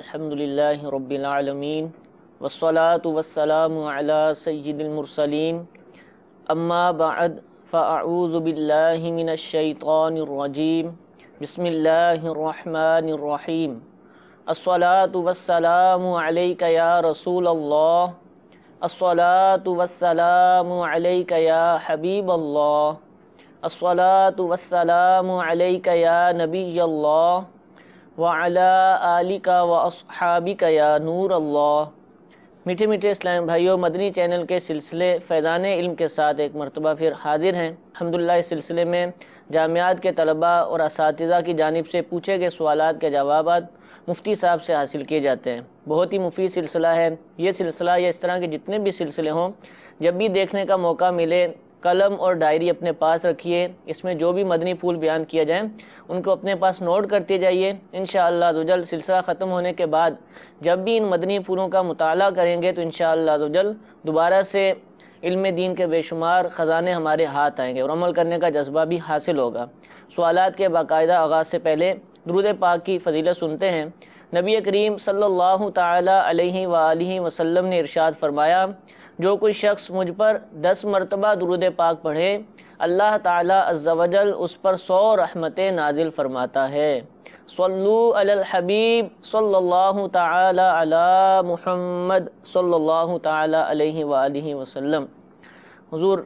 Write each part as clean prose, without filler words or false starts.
الحمدللہ رب العالمین والصلاة والسلام علی سید المرسلین اما بعد فاعوذ باللہ من الشیطان الرجیم بسم اللہ الرحمن الرحیم الصلاة والسلام علیک یا رسول اللہ الصلاة والسلام علیک یا حبیب اللہ الصلاة والسلام علیک یا نبی اللہ وعلی آلک واصحابک یا نور اللہ۔ میٹھے میٹھے اسلام بھائیوں، مدنی چینل کے سلسلے فیضان علم کے ساتھ ایک مرتبہ پھر حاضر ہیں۔ الحمدللہ اس سلسلے میں جامعات کے طلباء اور اساتذہ کی جانب سے پوچھے گئے سوالات کے جوابات مفتی صاحب سے حاصل کیے جاتے ہیں۔ بہت ہی مفید سلسلہ ہے یہ سلسلہ، یا اس طرح کے جتنے بھی سلسلے ہوں، جب بھی دیکھنے کا موقع ملے قلم اور ڈائری اپنے پاس رکھیے، اس میں جو بھی مدنی پھول بیان کیا جائیں ان کو اپنے پاس نوٹ کرتے جائیے۔ انشاءاللہ عزوجل سلسلہ ختم ہونے کے بعد جب بھی ان مدنی پھولوں کا مطالعہ کریں گے تو انشاءاللہ عزوجل دوبارہ سے علم دین کے بے شمار خزانے ہمارے ہاتھ آئیں گے اور عمل کرنے کا جذبہ بھی حاصل ہوگا۔ سوالات کے باقاعدہ آغاز سے پہلے درود پاک کی فضیلت سنتے ہیں۔ نبی کریم صلی اللہ تعالی علیہ وآلہ وسلم نے ارشاد فرمایا، جو کوئی شخص مجھ پر 10 مرتبہ درود پاک پڑھے، اللہ تعالی عز و جل اس پر 100 رحمتیں نازل فرماتا ہے۔ صلو علی الحبیب صلی اللہ تعالی علی محمد صلی اللہ تعالی علیہ وآلہ وسلم۔ حضور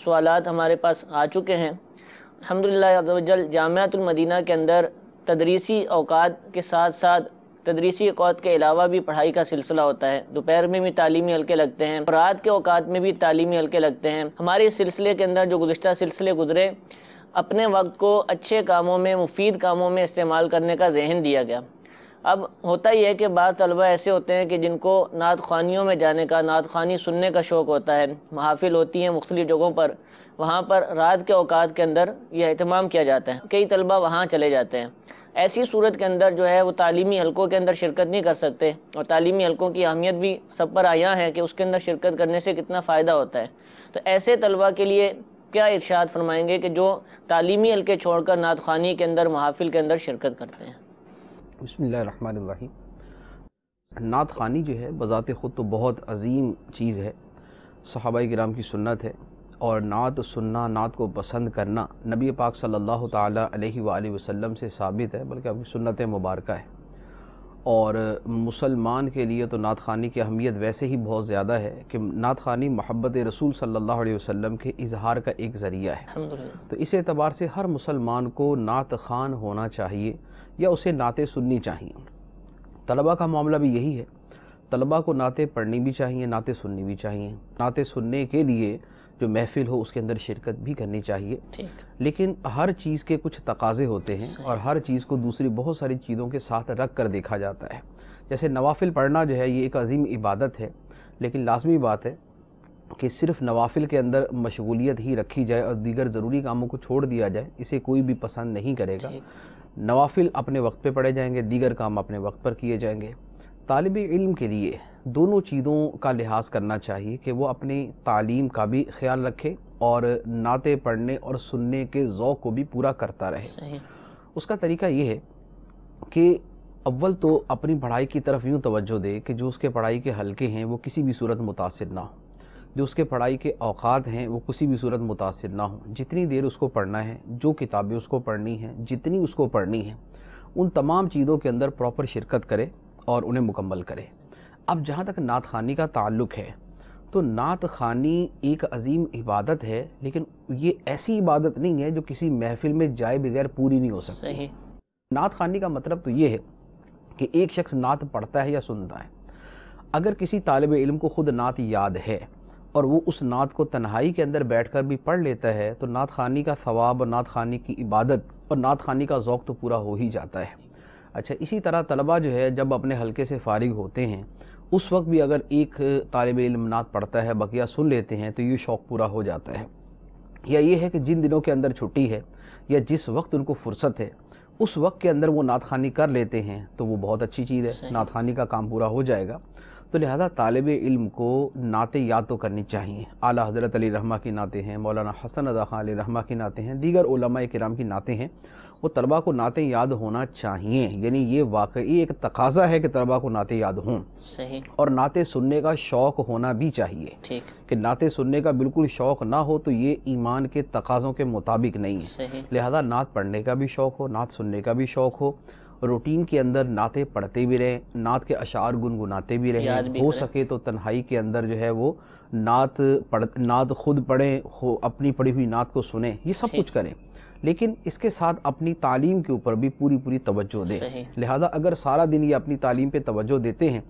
سوالات ہمارے پاس آ چکے ہیں۔ الحمدللہ عز و جل جامعۃ المدینہ کے اندر تدریسی اوقات کے ساتھ ساتھ تدریسی اوقات کے علاوہ بھی پڑھائی کا سلسلہ ہوتا ہے۔ دوپہر میں بھی تعلیمی حلقے لگتے ہیں، رات کے اوقات میں بھی تعلیمی حلقے لگتے ہیں۔ ہمارے اس سلسلے کے اندر جو گزشتہ سلسلے گزرے، اپنے وقت کو اچھے کاموں میں، مفید کاموں میں استعمال کرنے کا ذہن دیا گیا۔ اب ہوتا ہی ہے کہ بعض طلبہ ایسے ہوتے ہیں کہ جن کو نعت خوانیوں میں جانے کا، نعت خوانی سننے کا شوق ہوتا ہے، محافل ہوتی ہیں مختلف جگہوں پر، وہاں پر رات کے اوقات کے اندر یہ اہتمام کیا جاتا ہے، کئی طلبہ وہاں چلے جاتے ہیں۔ ایسی صورت کے اندر جو ہے وہ تعلیمی حلقوں کے اندر شرکت نہیں کر سکتے، اور تعلیمی حلقوں کی اہمیت بھی سب پر آیا ہے کہ اس کے اندر شرکت کرنے سے کتنا فائدہ ہوتا ہے۔ تو ایسے طلبہ کے لیے کیا ارشاد فرمائیں گے کہ جو تعلیمی حلقے چھوڑ کر نعت خوانی کے اندر، محافل کے اندر شرکت کرتے ہیں؟ بسم اللہ الرحمن الرحیم۔ نعت خوانی جو ہے بذات خود تو بہت عظیم چیز ہے، صحابہ کرام کی سنت ہے، اور نعت سننا، نعت کو پسند کرنا نبی پاک صلی اللہ تعالی علیہ وآلہ وسلم سے ثابت ہے، بلکہ اپنی سنت مبارکہ ہے۔ اور مسلمان کے لیے تو نعت خوانی کی اہمیت ویسے ہی بہت زیادہ ہے کہ نعت خوانی محبت رسول صلی اللہ علیہ وسلم کے اظہار کا ایک ذریعہ ہے۔ تو اس اعتبار سے ہر مسلمان کو نعت خوان ہونا چاہیے یا اسے نعتیں سننی چاہیے۔ طلباء کا معاملہ بھی یہی ہے، طلباء کو نعتیں پڑھنی بھی چاہیے، نعتیں سننی بھی چاہیے۔ نعتیں سننے کے لیے جو محفل ہو اس کے اندر شرکت بھی کرنی چاہیے، لیکن ہر چیز کے کچھ تقاضے ہوتے ہیں اور ہر چیز کو دوسری بہت ساری چیزوں کے ساتھ رکھ کر دیکھا جاتا ہے۔ جیسے نوافل پڑھنا جو ہے یہ ایک عظیم عبادت ہے، لیکن لازمی بات ہے کہ صرف نوافل کے اندر مشغولیت ہی رکھی جائے اور دیگر ضروری کاموں کو چھوڑ دیا جائے، اسے کوئی بھی پسند نہیں کرے گا۔ نوافل اپنے وقت پہ پڑھے جائیں گے، دیگر کام اپنے وقت پر کیے جائیں گے۔ طالب علم کے لیے دونوں چیزوں کا لحاظ کرنا چاہیے کہ وہ اپنی تعلیم کا بھی خیال رکھے اور نعتیں پڑھنے اور سننے کے ذوق کو بھی پورا کرتا رہے۔ اس کا طریقہ یہ ہے کہ اول تو اپنی پڑھائی کی طرف یوں توجہ دے کہ جو اس کے پڑھائی کے حلقے ہیں وہ کسی بھی صورت متاثر نہ ہوں، جو اس کے پڑھائی کے اوقات ہیں وہ کسی بھی صورت متاثر نہ ہوں۔ جتنی دیر اس کو پڑھنا ہے، جو کتابیں اس کو پڑھنی ہیں، جتنی اس کو پڑھنی ہیں، ان تمام چیزوں کے اندر پراپر شرکت کرے اور انہیں مکمل کرے۔ اب جہاں تک نعت خوانی کا تعلق ہے تو نعت خوانی ایک عظیم عبادت ہے، لیکن یہ ایسی عبادت نہیں ہے جو کسی محفل میں جائے بغیر پوری نہیں ہو سکتی۔ نعت خوانی کا مطلب تو یہ ہے کہ ایک شخص نعت پڑھتا ہے یا سنتا ہے۔ اگر کسی طالب علم کو خود نعت یاد ہے اور وہ اس نعت کو تنہائی کے اندر بیٹھ کر بھی پڑھ لیتا ہے تو نعت خوانی کا ثواب اور نعت خوانی کی عبادت اور نعت خوانی کا ذوق تو پورا ہو ہی جاتا ہے۔ اچھا، اسی طرح طلبہ جو ہے جب اپنے حلقے سے فارغ ہوتے ہیں اس وقت بھی اگر ایک طالب علم نعت پڑھتا ہے، بقیہ سن لیتے ہیں تو یہ شوق پورا ہو جاتا ہے۔ یا یہ ہے کہ جن دنوں کے اندر چھٹی ہے یا جس وقت ان کو فرصت ہے اس وقت کے اندر وہ نعت خوانی کر لیتے ہیں تو وہ بہت اچھی چیز ہے، نعت خوانی کا کام پورا ہو جائے گا۔ تو لہذا طالب علم کو نعتیں یاد تو کرنی چاہیے۔ اعلیٰ حضرت علی رحمہ کی نعتیں ہیں، مولانا حسن رضا خان علیہ رحمہ کی نعتیں ہیں، دیگر علماء کرام کی نعتیں ہیں، وہ طلبہ کو نعتیں یاد ہونا چاہیے، یعنی یہ واقعی ایک تقاضا ہے کہ طلبہ کو نعتیں یاد ہوں۔ صحیح۔ اور نعتیں سننے کا شوق ہونا بھی چاہیے، ٹھیک۔ کہ نعتیں سننے کا بالکل شوق نہ ہو تو یہ ایمان کے تقاضوں کے مطابق نہیں ہے۔ صحیح۔ لہذا نعت پڑھنے کا بھی شوق ہو، نعت سننے کا بھی شوق ہو، روٹین کے اندر نعتیں پڑھتے بھی رہیں، نعت کے اشعار گنگناتے بھی رہیں، ہو سکے تو تنہائی کے اندر جو ہے وہ نعت خود پڑھیں، اپنی پڑھی ہوئی نعت کو سنیں، یہ سب کچھ کریں، لیکن اس کے ساتھ اپنی تعلیم کے اوپر بھی پوری توجہ دیں۔ لہذا اگر سارا دن یہ اپنی تعلیم پہ توجہ دیتے ہیں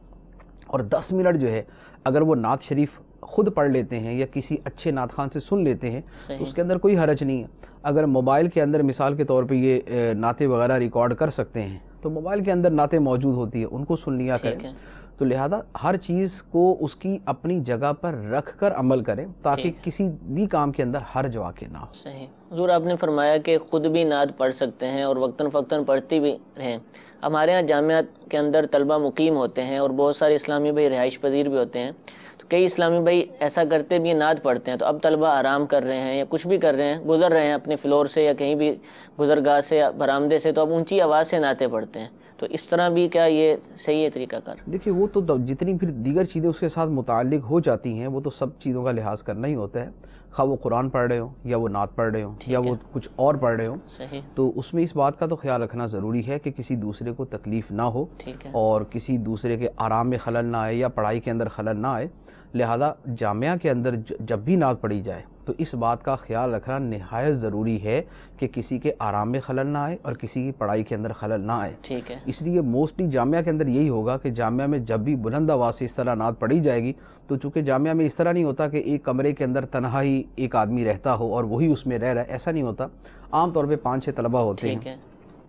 اور 10 منٹ جو ہے اگر وہ نعت شریف خود پڑھ لیتے ہیں یا کسی اچھے نعت خان سے سن لیتے ہیں تو اس کے اندر کوئی حرج نہیں ہے۔ اگر موبائل کے اندر مثال کے طور پہ یہ نعتیں وغیرہ ریکارڈ کر سکتے ہیں تو موبائل کے اندر نعتیں موجود ہوتی ہیں، ان کو سن لیا کریں۔ تو لہذا ہر چیز کو اس کی اپنی جگہ پر رکھ کر عمل کریں تاکہ کسی بھی کام کے اندر حرج واقع نہ ہو۔ صحیح۔ حضور آپ نے فرمایا کہ خود بھی نعت پڑھ سکتے ہیں اور وقتاً فوقتاً پڑھتی بھی رہیں۔ ہمارے ہاں جامعات کے اندر طلبہ مقیم ہوتے ہیں اور بہت سارے اسلامی بھائی رہائش پذیر بھی ہوتے ہیں، تو کئی اسلامی بھائی ایسا کرتے بھی نعت پڑھتے ہیں، تو اب طلبہ آرام کر رہے ہیں یا کچھ بھی کر رہے ہیں، گزر رہے ہیں اپنے فلور سے یا کہیں بھی گزرگاہ سے یا برآمدے سے، تو اب اونچی آواز سے نعتیں پڑھتے ہیں، تو اس طرح بھی کیا یہ صحیح ہے طریقہ کار؟ دیکھیے وہ تو جتنی پھر دیگر چیزیں اس کے ساتھ متعلق ہو جاتی ہیں وہ تو سب چیزوں کا لحاظ کرنا ہی ہوتا ہے، خواہ وہ قرآن پڑھ رہے ہوں یا وہ نعت پڑھ رہے ہوں یا وہ کچھ اور پڑھ رہے ہوں۔ صحیح۔ تو اس میں اس بات کا تو خیال رکھنا ضروری ہے کہ کسی دوسرے کو تکلیف نہ ہو اور کسی دوسرے کے آرام میں خلل نہ آئے یا پڑھائی کے اندر خلل نہ آئے۔ لہذا جامعہ کے اندر جب بھی نعت پڑھی جائے تو اس بات کا خیال رکھنا نہایت ضروری ہے کہ کسی کے آرام میں خلل نہ آئے اور کسی کی پڑھائی کے اندر خلل نہ آئے۔ ٹھیک ہے۔ اس لیے موسٹلی جامعہ کے اندر یہی ہوگا کہ جامعہ میں جب بھی بلند آواز سے اس طرح نعت پڑھی جائے گی تو چونکہ جامعہ میں اس طرح نہیں ہوتا کہ ایک کمرے کے اندر تنہا ہی ایک آدمی رہتا ہو اور وہی اس میں رہ رہا ہے، ایسا نہیں ہوتا۔ عام طور پہ 5-6 طلبہ ہوتے ہیں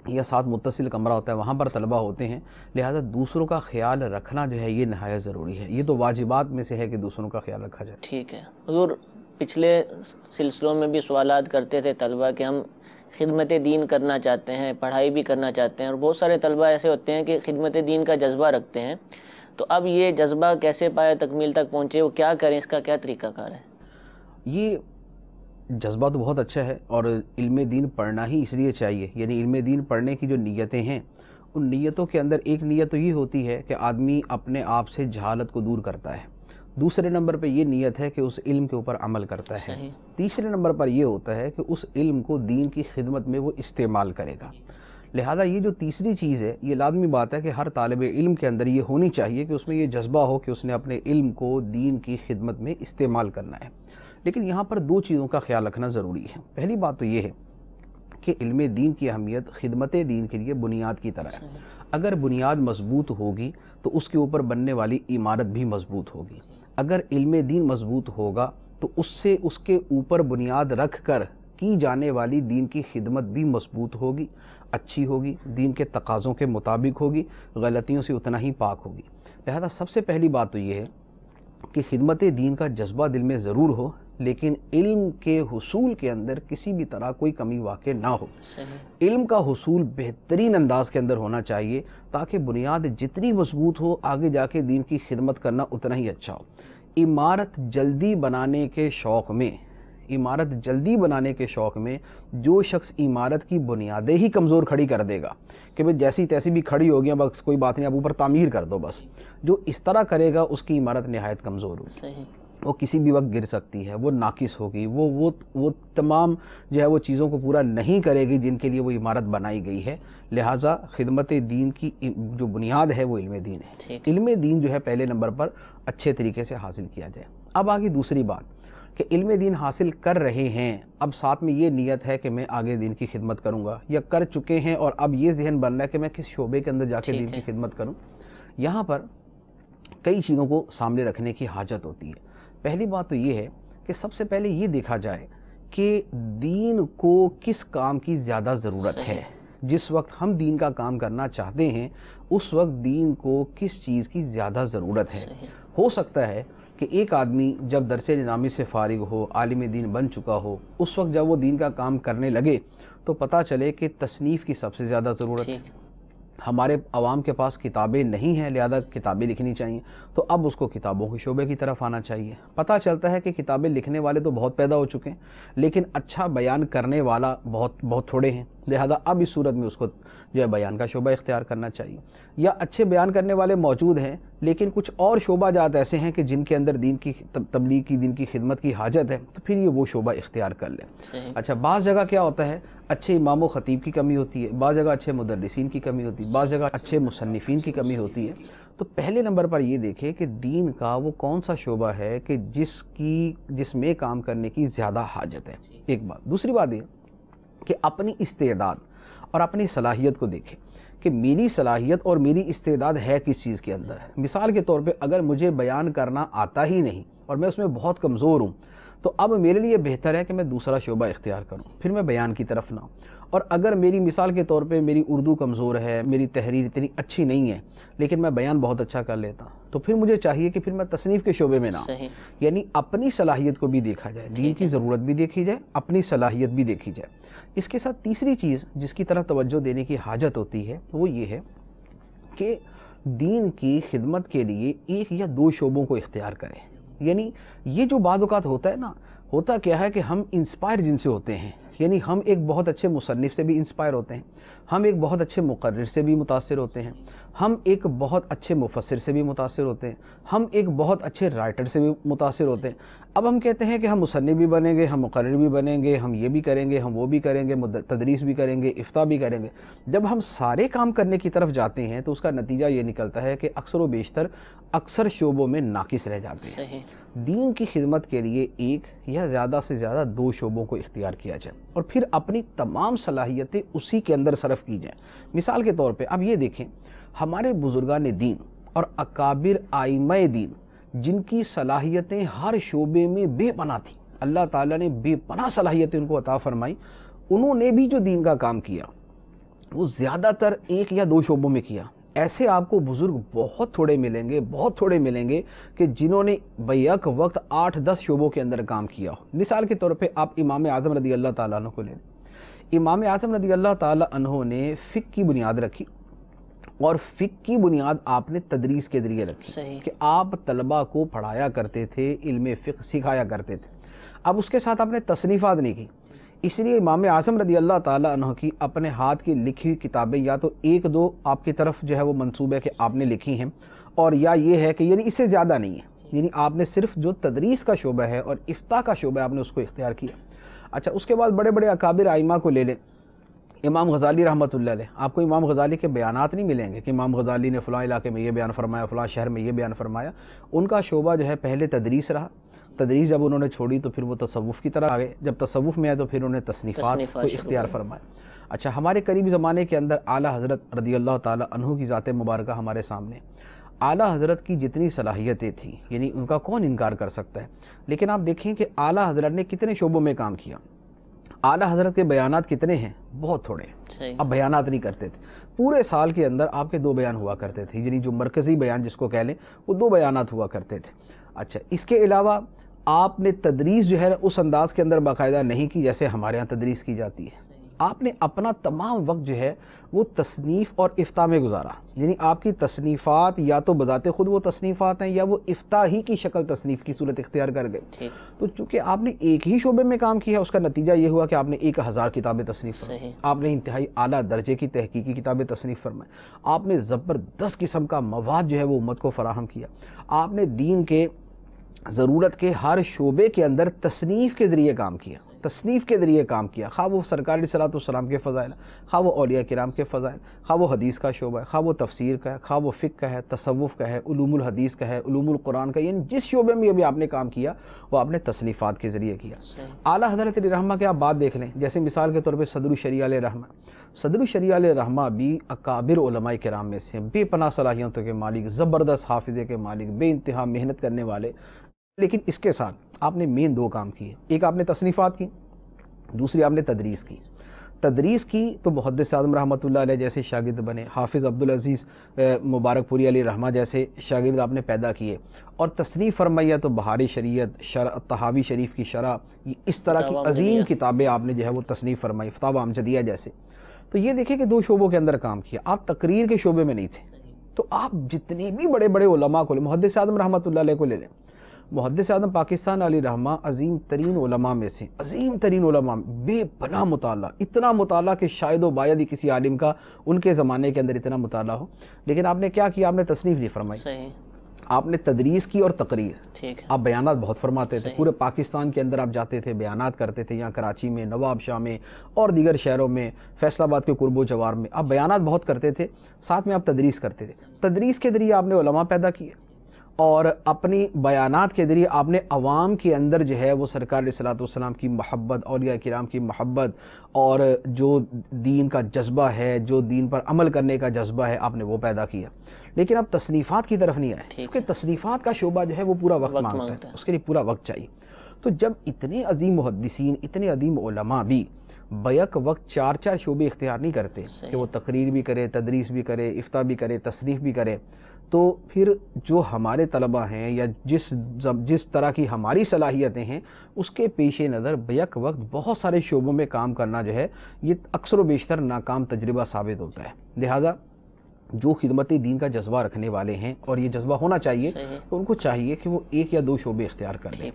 یا 7 متصل کمرہ ہوتا ہے، وہاں پر طلبہ ہوتے ہیں، لہذا دوسروں کا خیال رکھنا جو ہے یہ نہایت ضروری ہے۔ یہ تو واجبات میں سے ہے کہ دوسروں کا خیال رکھا جائے۔ ٹھیک ہے۔ حضور پچھلے سلسلوں میں بھی سوالات کرتے تھے طلبہ کہ ہم خدمت دین کرنا چاہتے ہیں، پڑھائی بھی کرنا چاہتے ہیں، اور بہت سارے طلبہ ایسے ہوتے ہیں کہ خدمت دین کا جذبہ رکھتے ہیں، تو اب یہ جذبہ کیسے پائے، تکمیل تک پہنچے، وہ کیا کریں، اس کا کیا طریقہ کار ہے؟ یہ جذبہ تو بہت اچھا ہے اور علم دین پڑھنا ہی اس لیے چاہیے، یعنی علم دین پڑھنے کی جو نیتیں ہیں ان نیتوں کے اندر ایک نیت تو یہ ہوتی ہے کہ آدمی اپنے آپ سے جہالت کو دور کرتا ہے، دوسرے نمبر پہ یہ نیت ہے کہ اس علم کے اوپر عمل کرتا ہے، تیسرے نمبر پر یہ ہوتا ہے کہ اس علم کو دین کی خدمت میں وہ استعمال کرے گا۔ لہذا یہ جو تیسری چیز ہے یہ لازمی بات ہے کہ ہر طالب علم کے اندر یہ ہونی چاہیے کہ اس میں یہ جذبہ ہو کہ اس نے اپنے علم کو دین کی خدمت میں استعمال کرنا ہے۔ لیکن یہاں پر 2 چیزوں کا خیال رکھنا ضروری ہے۔ پہلی بات تو یہ ہے کہ علم دین کی اہمیت خدمت دین کے لیے بنیاد کی طرح ہے۔ اگر بنیاد مضبوط ہوگی تو اس کے اوپر بننے والی عمارت بھی مضبوط ہوگی۔ اگر علم دین مضبوط ہوگا تو اس کے اوپر بنیاد رکھ کر کی جانے والی دین کی خدمت بھی مضبوط ہوگی، اچھی ہوگی، دین کے تقاضوں کے مطابق ہوگی، غلطیوں سے اتنا ہی پاک ہوگی۔ لہذا سب سے پہلی بات تو یہ ہے کہ خدمت دین کا جذبہ دل میں ضرور ہو، لیکن علم کے حصول کے اندر کسی بھی طرح کوئی کمی واقع نہ ہو۔ علم کا حصول بہترین انداز کے اندر ہونا چاہیے تاکہ بنیاد جتنی مضبوط ہو آگے جا کے دین کی خدمت کرنا اتنا ہی اچھا ہو۔ عمارت جلدی بنانے کے شوق میں جو شخص عمارت کی بنیادیں ہی کمزور کھڑی کر دے گا کہ بھئی جیسی تیسی بھی کھڑی ہو گیا بس کوئی بات نہیں، اب اوپر تعمیر کر دو، بس جو اس طرح کرے گا اس کی عمارت نہایت کمزور ہوگی، وہ کسی بھی وقت گر سکتی ہے، وہ ناقص ہوگی، وہ تمام جو ہے وہ چیزوں کو پورا نہیں کرے گی جن کے لیے وہ عمارت بنائی گئی ہے۔ لہٰذا خدمت دین کی جو بنیاد ہے وہ علم دین ہے۔ علم دین جو ہے پہلے نمبر پر اچھے طریقے سے حاصل کیا جائے۔ اب آگے دوسری بات کہ علم دین حاصل کر رہے ہیں، اب ساتھ میں یہ نیت ہے کہ میں آگے دین کی خدمت کروں گا، یا کر چکے ہیں اور اب یہ ذہن بن رہا ہے کہ میں کس شعبے کے اندر جا کے دین کی خدمت کروں۔ یہاں پر کئی چیزوں کو سامنے رکھنے کی حاجت ہوتی ہے۔ پہلی بات تو یہ ہے کہ سب سے پہلے یہ دیکھا جائے کہ دین کو کس کام کی زیادہ ضرورت ہے۔ جس وقت ہم دین کا کام کرنا چاہتے ہیں اس وقت دین کو کس چیز کی زیادہ ضرورت ہے۔ ہو سکتا ہے کہ ایک آدمی جب درس نظامی سے فارغ ہو، عالم دین بن چکا ہو، اس وقت جب وہ دین کا کام کرنے لگے تو پتہ چلے کہ تصنیف کی سب سے زیادہ ضرورت ہے۔ ہمارے عوام کے پاس کتابیں نہیں ہیں، لہذا کتابیں لکھنی چاہییں، تو اب اس کو کتابوں کے شعبے کی طرف آنا چاہیے۔ پتہ چلتا ہے کہ کتابیں لکھنے والے تو بہت پیدا ہو چکے ہیں لیکن اچھا بیان کرنے والا بہت تھوڑے ہیں، لہذا اب اس صورت میں اس کو جو ہے بیان کا شعبہ اختیار کرنا چاہیے. یا اچھے بیان کرنے والے موجود ہیں لیکن کچھ اور شعبہ جات ایسے ہیں کہ جن کے اندر دین کی تبلیغ کی، دین کی خدمت کی حاجت ہے، تو پھر یہ وہ شعبہ اختیار کر لیں. اچھا، بعض جگہ کیا ہوتا ہے اچھے امام و خطیب کی کمی ہوتی ہے، بعض جگہ اچھے مدرسین کی کمی ہوتی ہے، بعض جگہ اچھے مصنفین کی کمی ہوتی ہے. تو پہلے نمبر پر یہ دیکھیں کہ دین کا وہ کون سا شعبہ ہے کہ جس میں کام کرنے کی زیادہ حاجت ہے. ایک بات. دوسری بات یہ کہ اپنی استعداد اور اپنی صلاحیت کو دیکھیں کہ میری صلاحیت اور میری استعداد ہے کس چیز کے اندر. مثال کے طور پہ اگر مجھے بیان کرنا آتا ہی نہیں اور میں اس میں بہت کمزور ہوں تو اب میرے لیے بہتر ہے کہ میں دوسرا شعبہ اختیار کروں، پھر میں بیان کی طرف نہ ہوں. اور اگر میری مثال کے طور پہ میری اردو کمزور ہے، میری تحریر اتنی اچھی نہیں ہے لیکن میں بیان بہت اچھا کر لیتا ہوں، تو پھر مجھے چاہیے کہ پھر میں تصنیف کے شعبے میں نہ ہوں. یعنی اپنی صلاحیت کو بھی دیکھا جائے، دین کی ضرورت بھی دیکھی جائے، اپنی صلاحیت بھی دیکھی جائے. اس کے ساتھ تیسری چیز جس کی طرف توجہ دینے کی حاجت ہوتی ہے وہ یہ ہے کہ دین کی خدمت کے لیے ایک یا دو شعبوں کو اختیار کریں. یعنی یہ جو بعض اوقات ہوتا ہے نا، ہوتا کیا ہے کہ ہم انسپائر جن سے ہوتے ہیں، یعنی ہم ایک بہت اچھے مصنف سے بھی انسپائر ہوتے ہیں، ہم ایک بہت اچھے مقرر سے بھی متاثر ہوتے ہیں، ہم ایک بہت اچھے مفسر سے بھی متاثر ہوتے ہیں، ہم ایک بہت اچھے رائٹر سے بھی متاثر ہوتے ہیں. اب ہم کہتے ہیں کہ ہم مصنف بھی بنیں گے، ہم مقرر بھی بنیں گے، ہم یہ بھی کریں گے، ہم وہ بھی کریں گے، تدریس بھی کریں گے، افتاء بھی کریں گے. جب ہم سارے کام کرنے کی طرف جاتے ہیں تو اس کا نتیجہ یہ نکلتا ہے کہ اکثر و بیشتر اکثر شعبوں میں ناقص رہ جاتے ہیں. دین کی خدمت کے لیے ایک یا زیادہ سے زیادہ دو شعبوں کو اختیار کیا جائے اور پھر اپنی تمام صلاحیتیں اسی کے اندر صرف کی جائیں. مثال کے طور پہ اب یہ دیکھیں، ہمارے بزرگان دین اور اکابر آئمہ دین جن کی صلاحیتیں ہر شعبے میں بے پناہ تھیں، اللہ تعالیٰ نے بے پناہ صلاحیتیں ان کو عطا فرمائی، انہوں نے بھی جو دین کا کام کیا وہ زیادہ تر ایک یا دو شعبوں میں کیا. ایسے آپ کو بزرگ بہت تھوڑے ملیں گے کہ جنہوں نے بیک وقت 8-10 شعبوں کے اندر کام کیا ہو. مثال کے طور پہ آپ امام اعظم رضی اللہ تعالیٰ عنہ کو لیں. امام اعظم رضی اللہ تعالیٰ عنہ نے فقہ کی بنیاد رکھی اور فقہ کی بنیاد آپ نے تدریس کے ذریعے رکھی کہ آپ طلبہ کو پڑھایا کرتے تھے، علم فقہ سکھایا کرتے تھے. اب اس کے ساتھ آپ نے تصنیفات نہیں کی، اس لیے امام اعظم رضی اللہ تعالیٰ عنہ کی اپنے ہاتھ کی لکھی ہوئی کتابیں یا تو ایک دو آپ کی طرف جو ہے وہ منسوب ہے کہ آپ نے لکھی ہیں، اور یا یہ ہے کہ یعنی اس سے زیادہ نہیں ہے، یعنی آپ نے صرف جو تدریس کا شعبہ ہے اور افتاء کا شعبہ ہے آپ نے اس کو اختیار کیا. اچھا، اس کے بعد بڑے بڑے اکابر آئمہ کو لے لیں. امام غزالی رحمۃ اللہ علیہ، آپ کو امام غزالی کے بیانات نہیں ملیں گے کہ امام غزالی نے فلاں علاقے میں یہ بیان فرمایا، فلاں شہر میں یہ بیان فرمایا. ان کا شعبہ جو ہے پہلے تدریس رہا، تدریس جب انہوں نے چھوڑی تو پھر وہ تصوف کی طرح آگے، جب تصوف میں آئے تو پھر انہوں نے تصنیفات کو اختیار فرمایا. اچھا، ہمارے قریبی زمانے کے اندر اعلیٰ حضرت رضی اللہ تعالیٰ عنہ کی ذات مبارکہ ہمارے سامنے، اعلیٰ حضرت کی جتنی صلاحیتیں تھیں یعنی ان کا کون انکار کر سکتا ہے، لیکن آپ دیکھیں کہ اعلیٰ حضرت نے کتنے شعبوں میں کام کیا. اعلیٰ حضرت کے بیانات کتنے ہیں؟ بہت تھوڑے ہیں. اب بیانات نہیں کرتے تھے، پورے سال کے اندر آپ کے 2 بیان ہوا کرتے تھے، یعنی جو مرکزی بیان جس کو کہہ لیں وہ 2 بیانات ہوا کرتے تھے. اچھا، اس کے علاوہ آپ نے تدریس جو ہے اس انداز کے اندر باقاعدہ نہیں کی جیسے ہمارے ہاں تدریس کی جاتی ہے. آپ نے اپنا تمام وقت جو ہے وہ تصنیف اور افتاء میں گزارا، یعنی آپ کی تصنیفات یا تو بذات خود وہ تصنیفات ہیں یا وہ افتاء ہی کی شکل تصنیف کی صورت اختیار کر گئے. تو چونکہ آپ نے ایک ہی شعبے میں کام کیا، اس کا نتیجہ یہ ہوا کہ آپ نے 1000 کتابیں تصنیف فرمائیں، آپ نے انتہائی اعلیٰ درجے کی تحقیقی کتابیں تصنیف فرمائیں، آپ نے زبردست قسم کا مواد جو ہے وہ امت کو فراہم کیا. آپ نے دین کے ضرورت کے ہر شعبے کے اندر تصنیف کے ذریعے کام کیا، خواہ وہ سرکار علیہ الصلوۃ والسلام کے فضائل، خواہ وہ اولیاء کرام کے فضائل، خواہ وہ حدیث کا شعبہ ہے، خواہ وہ تفسیر کا ہے، خواہ وہ فقہ کا ہے، تصوف کا ہے، علوم الحدیث کا ہے، علوم القرآن کا، یعنی جس شعبے میں بھی آپ نے کام کیا وہ آپ نے تصنیفات کے ذریعے کیا. اعلیٰ حضرت علیہ رحمہ کے آپ بات دیکھ لیں، جیسے مثال کے طور پہ صدر الشریعہ علیہ رحمہ. صدر الشریعہ علیہ رحمہ بھی اکابر علماء کرام میں سے، بے پناہ صلاحیتوں کے مالک، زبردست حافظے کے مالک، بے انتہا محنت کرنے والے. لیکن اس کے ساتھ آپ نے مین 2 کام کیے، ایک آپ نے تصنیفات کی، دوسری آپ نے تدریس کی تو محدث اعظم رحمۃ اللہ علیہ جیسے شاگرد بنے، حافظ عبدالعزیز مبارک پوری علیہ رحمہ جیسے شاگرد آپ نے پیدا کیے، اور تصنیف فرمایا تو بہاری شریعت، شرح طحاوی شریف کی شرح، اس طرح کی عظیم کتابیں آپ نے جو ہے وہ تصنیف فرمائی، فتاوی امجدیہ جیسے. تو یہ دیکھیں کہ 2 شعبوں کے اندر کام کیا، آپ تقریر کے شعبے میں نہیں تھے. تو آپ جتنے بھی بڑے بڑے علماء کو لیں، محدث اعظم رحمۃ اللہ علیہ کو لے لیں، محدث اعظم پاکستان علی رحمہ عظیم ترین علماء میں سے، عظیم ترین علماء، بے پناہ مطالعہ، اتنا مطالعہ کہ شاید و باید ہی کسی عالم کا ان کے زمانے کے اندر اتنا مطالعہ ہو، لیکن آپ نے کیا کیا؟ آپ نے تصنیف نہیں فرمائی، صحیح، آپ نے تدریس کی اور تقریر، ٹھیک ہے، آپ بیانات بہت فرماتے تھے، صحیح، پورے پاکستان کے اندر آپ جاتے تھے، بیانات کرتے تھے، یہاں کراچی میں، نواب شاہ میں اور دیگر شہروں میں، فیصل آباد کے قرب و جوار میں آپ بیانات بہت کرتے تھے، ساتھ میں آپ تدریس کرتے تھے۔ تدریس کے ذریعے آپ نے علماء پیدا کیے اور اپنی بیانات کے ذریعے آپ نے عوام کے اندر جو ہے وہ سرکار علیہ الصلوۃ والسلام کی محبت، اولیاء کرام کی محبت اور جو دین کا جذبہ ہے، جو دین پر عمل کرنے کا جذبہ ہے، آپ نے وہ پیدا کیا۔ لیکن اب تصنیفات کی طرف نہیں آئے، کیونکہ تصنیفات کا شعبہ جو ہے وہ پورا وقت مانگتا ہے، اس کے لیے پورا وقت چاہیے۔ تو جب اتنے عظیم محدثین، اتنے عظیم علماء بھی بیک وقت 4 شعبے اختیار نہیں کرتے کہ وہ تقریر بھی کرے، تدریس بھی کرے، افتاء بھی کرے، تصنیف بھی کرے، تو پھر جو ہمارے طلبہ ہیں یا جس طرح کی ہماری صلاحیتیں ہیں اس کے پیش نظر بیک وقت بہت سارے شعبوں میں کام کرنا جو ہے یہ اکثر و بیشتر ناکام تجربہ ثابت ہوتا ہے۔ لہٰذا جو خدمت دین کا جذبہ رکھنے والے ہیں اور یہ جذبہ ہونا چاہیے، تو ان کو چاہیے کہ وہ 1 یا 2 شعبے اختیار کر لیں۔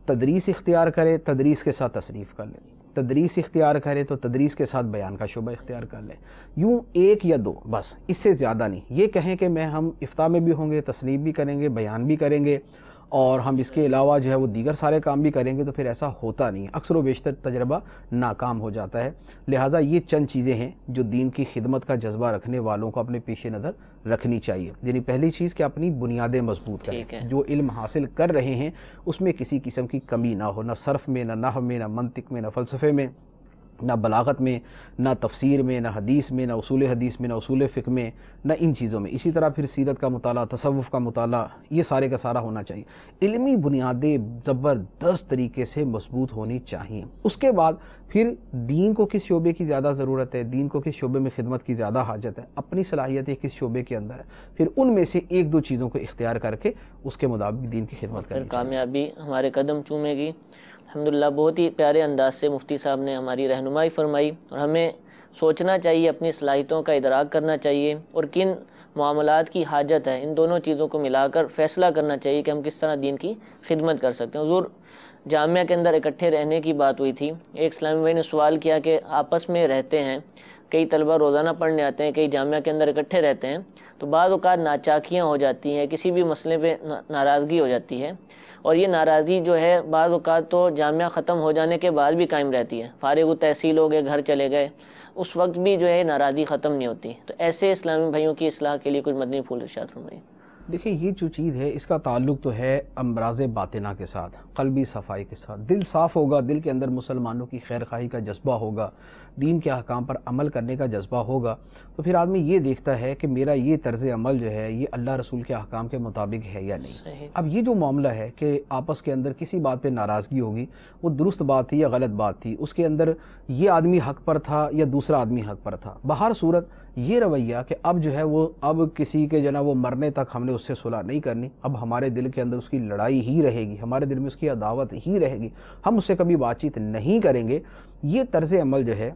تدریس اختیار کرے، تدریس کے ساتھ تصنیف کر لیں، تدریس اختیار کرے تو تدریس کے ساتھ بیان کا شعبہ اختیار کر لیں، یوں 1 یا 2 بس، اس سے زیادہ نہیں۔ یہ کہیں کہ ہم افتاء میں بھی ہوں گے، تصنیف بھی کریں گے، بیان بھی کریں گے اور ہم اس کے علاوہ جو ہے وہ دیگر سارے کام بھی کریں گے، تو پھر ایسا ہوتا نہیں ہے، اکثر و بیشتر تجربہ ناکام ہو جاتا ہے۔ لہٰذا یہ چند چیزیں ہیں جو دین کی خدمت کا جذبہ رکھنے والوں کو اپنے پیش نظر رکھنی چاہیے۔ یعنی پہلی چیز کہ اپنی بنیادیں مضبوط کریں، جو علم حاصل کر رہے ہیں اس میں کسی قسم کی کمی نہ ہو، نہ صرف میں، نہ نحو میں، نہ منطق میں، نہ فلسفے میں، نہ بلاغت میں، نہ تفسیر میں، نہ حدیث میں، نہ اصول حدیث میں، نہ اصول فقہ میں، نہ ان چیزوں میں۔ اسی طرح پھر سیرت کا مطالعہ، تصوف کا مطالعہ، یہ سارے کا سارا ہونا چاہیے۔ علمی بنیادیں زبردست طریقے سے مضبوط ہونی چاہیے۔ اس کے بعد پھر دین کو کس شعبے کی زیادہ ضرورت ہے، دین کو کس شعبے میں خدمت کی زیادہ حاجت ہے، اپنی صلاحیتیں کس شعبے کے اندر ہے، پھر ان میں سے 1-2 چیزوں کو اختیار کر کے اس کے مطابق دین کی خدمت کرنی چاہیے۔ کامیابی ہمارے قدم چومے گی۔ الحمدللہ بہت ہی پیارے انداز سے مفتی صاحب نے ہماری رہنمائی فرمائی، اور ہمیں سوچنا چاہیے، اپنی صلاحیتوں کا ادراک کرنا چاہیے اور کن معاملات کی حاجت ہے، ان دونوں چیزوں کو ملا کر فیصلہ کرنا چاہیے کہ ہم کس طرح دین کی خدمت کر سکتے ہیں۔ حضور جامعہ کے اندر اکٹھے رہنے کی بات ہوئی تھی، ایک اسلامی بھائی نے سوال کیا کہ آپس میں رہتے ہیں، کئی طلبہ روزانہ پڑھنے آتے ہیں، کئی جامعہ کے اندر اکٹھے رہتے ہیں، تو بعض اوقات ناچاکیاں ہو جاتی ہیں، کسی بھی مسئلے پہ ناراضگی ہو جاتی ہے، اور یہ ناراضگی جو ہے بعض اوقات تو جامعہ ختم ہو جانے کے بعد بھی قائم رہتی ہے، فارغ التحصیل ہو گئے، گھر چلے گئے، اس وقت بھی جو ہے ناراضگی ختم نہیں ہوتی۔ تو ایسے اسلامی بھائیوں کی اصلاح کے لیے کچھ مدنی پھول ارشاد فرمائیے۔ دیکھیں، یہ جو چیز ہے اس کا تعلق تو ہے امراض باطنہ کے ساتھ، قلبی صفائی کے ساتھ۔ دل صاف ہوگا، دل کے اندر مسلمانوں کی خیر خواہی کا جذبہ ہوگا، دین کے احکام پر عمل کرنے کا جذبہ ہوگا، تو پھر آدمی یہ دیکھتا ہے کہ میرا یہ طرز عمل جو ہے یہ اللہ رسول کے احکام کے مطابق ہے یا نہیں۔ اب یہ جو معاملہ ہے کہ آپس کے اندر کسی بات پہ ناراضگی ہوگی، وہ درست بات تھی یا غلط بات تھی، اس کے اندر یہ آدمی حق پر تھا یا دوسرا آدمی حق پر تھا، بہر صورت یہ رویہ کہ اب جو ہے وہ اب کسی کے جناب وہ مرنے تک ہم نے اس سے صلح نہیں کرنی، اب ہمارے دل کے اندر اس کی لڑائی ہی رہے گی، ہمارے دل میں اس کی عداوت ہی رہے گی، ہم اس سے کبھی بات چیت نہیں کریں گے، یہ طرز عمل جو ہے